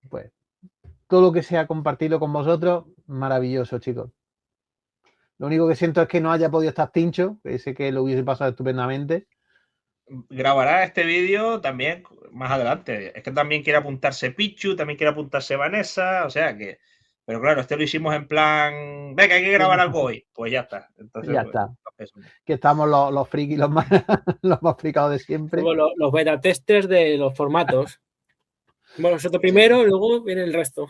pues todo lo que sea compartirlo con vosotros, maravilloso, chicos. Lo único que siento es que no haya podido estar Tincho, que sé que lo hubiese pasado estupendamente. Grabará este vídeo también más adelante. Es que también quiere apuntarse Pichu, también quiere apuntarse Vanessa, o sea que... Pero claro, este lo hicimos en plan, venga, hay que grabar algo hoy. Pues ya está. Entonces, ya está. Que estamos los frikis, los más fricados de siempre. Como los beta testers de los formatos. Bueno, nosotros primero y luego viene el resto.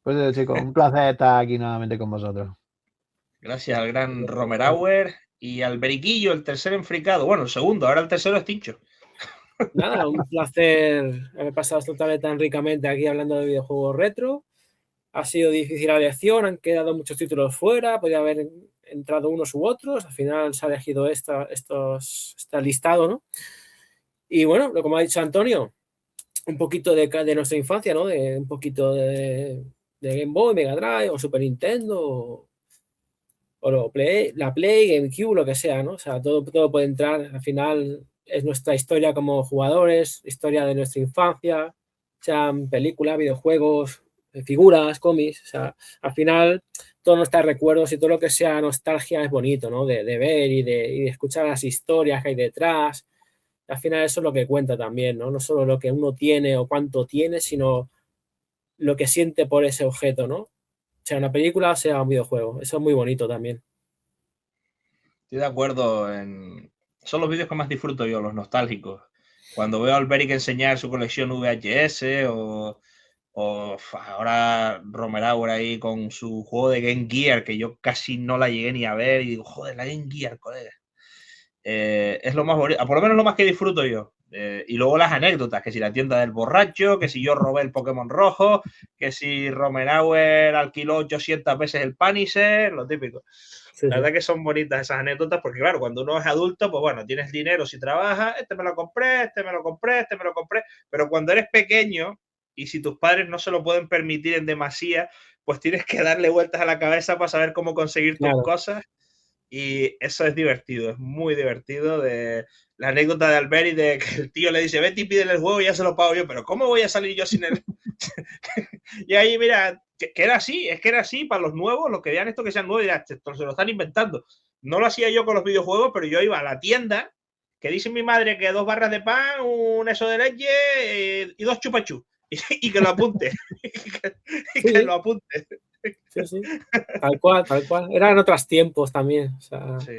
Pues chicos, un placer estar aquí nuevamente con vosotros. Gracias al gran Romenauer y al Beriquillo, el tercer enfricado. Bueno, el segundo, ahora el tercero es Tincho. Nada, un placer haber pasado esta tarde tan ricamente aquí hablando de videojuegos retro. ha sido difícil la elección, han quedado muchos títulos fuera, podía haber entrado unos u otros, al final se ha elegido este listado, ¿no? Y bueno, como ha dicho Antonio, un poquito de nuestra infancia, ¿no? Un poquito de Game Boy, Mega Drive o Super Nintendo o la Play, GameCube, lo que sea, ¿no? O sea, todo puede entrar. Al final es nuestra historia como jugadores, historia de nuestra infancia, sean películas, videojuegos, figuras, cómics. O sea, al final todos nuestros recuerdos y todo lo que sea nostalgia es bonito, ¿no? De ver y de escuchar las historias que hay detrás. Al final eso es lo que cuenta también, ¿no? No solo lo que uno tiene o cuánto tiene, sino lo que siente por ese objeto, ¿no? Sea una película, sea un videojuego. Eso es muy bonito también. Estoy de acuerdo. Son los vídeos que más disfruto yo, los nostálgicos. Cuando veo a Alberic enseñar su colección VHS o ahora Romerauer ahí con su juego de Game Gear, que yo casi no la llegué ni a ver y digo, joder, la Game Gear, colega. Es lo más bonito, por lo menos lo más que disfruto yo. Y luego las anécdotas, que si la tienda del borracho, que si yo robé el Pokémon rojo, que si Romerauer alquiló 800 veces el Punisher, lo típico. Sí, la verdad que son bonitas esas anécdotas, porque claro, cuando uno es adulto, pues bueno, tienes dinero si trabajas, este me lo compré, este me lo compré, este me lo compré, pero cuando eres pequeño y si tus padres no se lo pueden permitir en demasía, pues tienes que darle vueltas a la cabeza para saber cómo conseguir tus cosas. Y eso es divertido, es muy divertido. De la anécdota de Alberic de que el tío le dice, vete y pídele el juego y ya se lo pago yo, pero ¿cómo voy a salir yo sin él? Y ahí, mira, que era así, es que era así para los nuevos, los que vean esto que sean nuevos, dirán, esto se lo están inventando. No lo hacía yo con los videojuegos, pero yo iba a la tienda, que dice mi madre que 2 barras de pan, un eso de leche y 2 chupachú. Y que lo apunte. Que lo apunte. Sí, sí. Tal cual, tal cual. Eran otros tiempos también. O sea... Sí,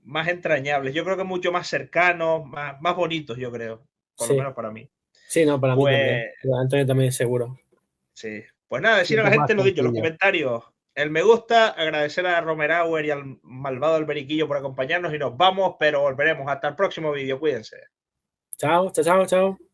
más entrañables. Yo creo que mucho más cercanos, más bonitos, yo creo. Por lo menos para mí. Sí, no, para mí también. Antonio también seguro. Sí. Pues nada, decir a la gente lo dicho, los comentarios. El me gusta, agradecer a Romerauer y al malvado Alberiquillo por acompañarnos y nos vamos, pero volveremos. Hasta el próximo vídeo. Cuídense. Chao, chao, chao, chao.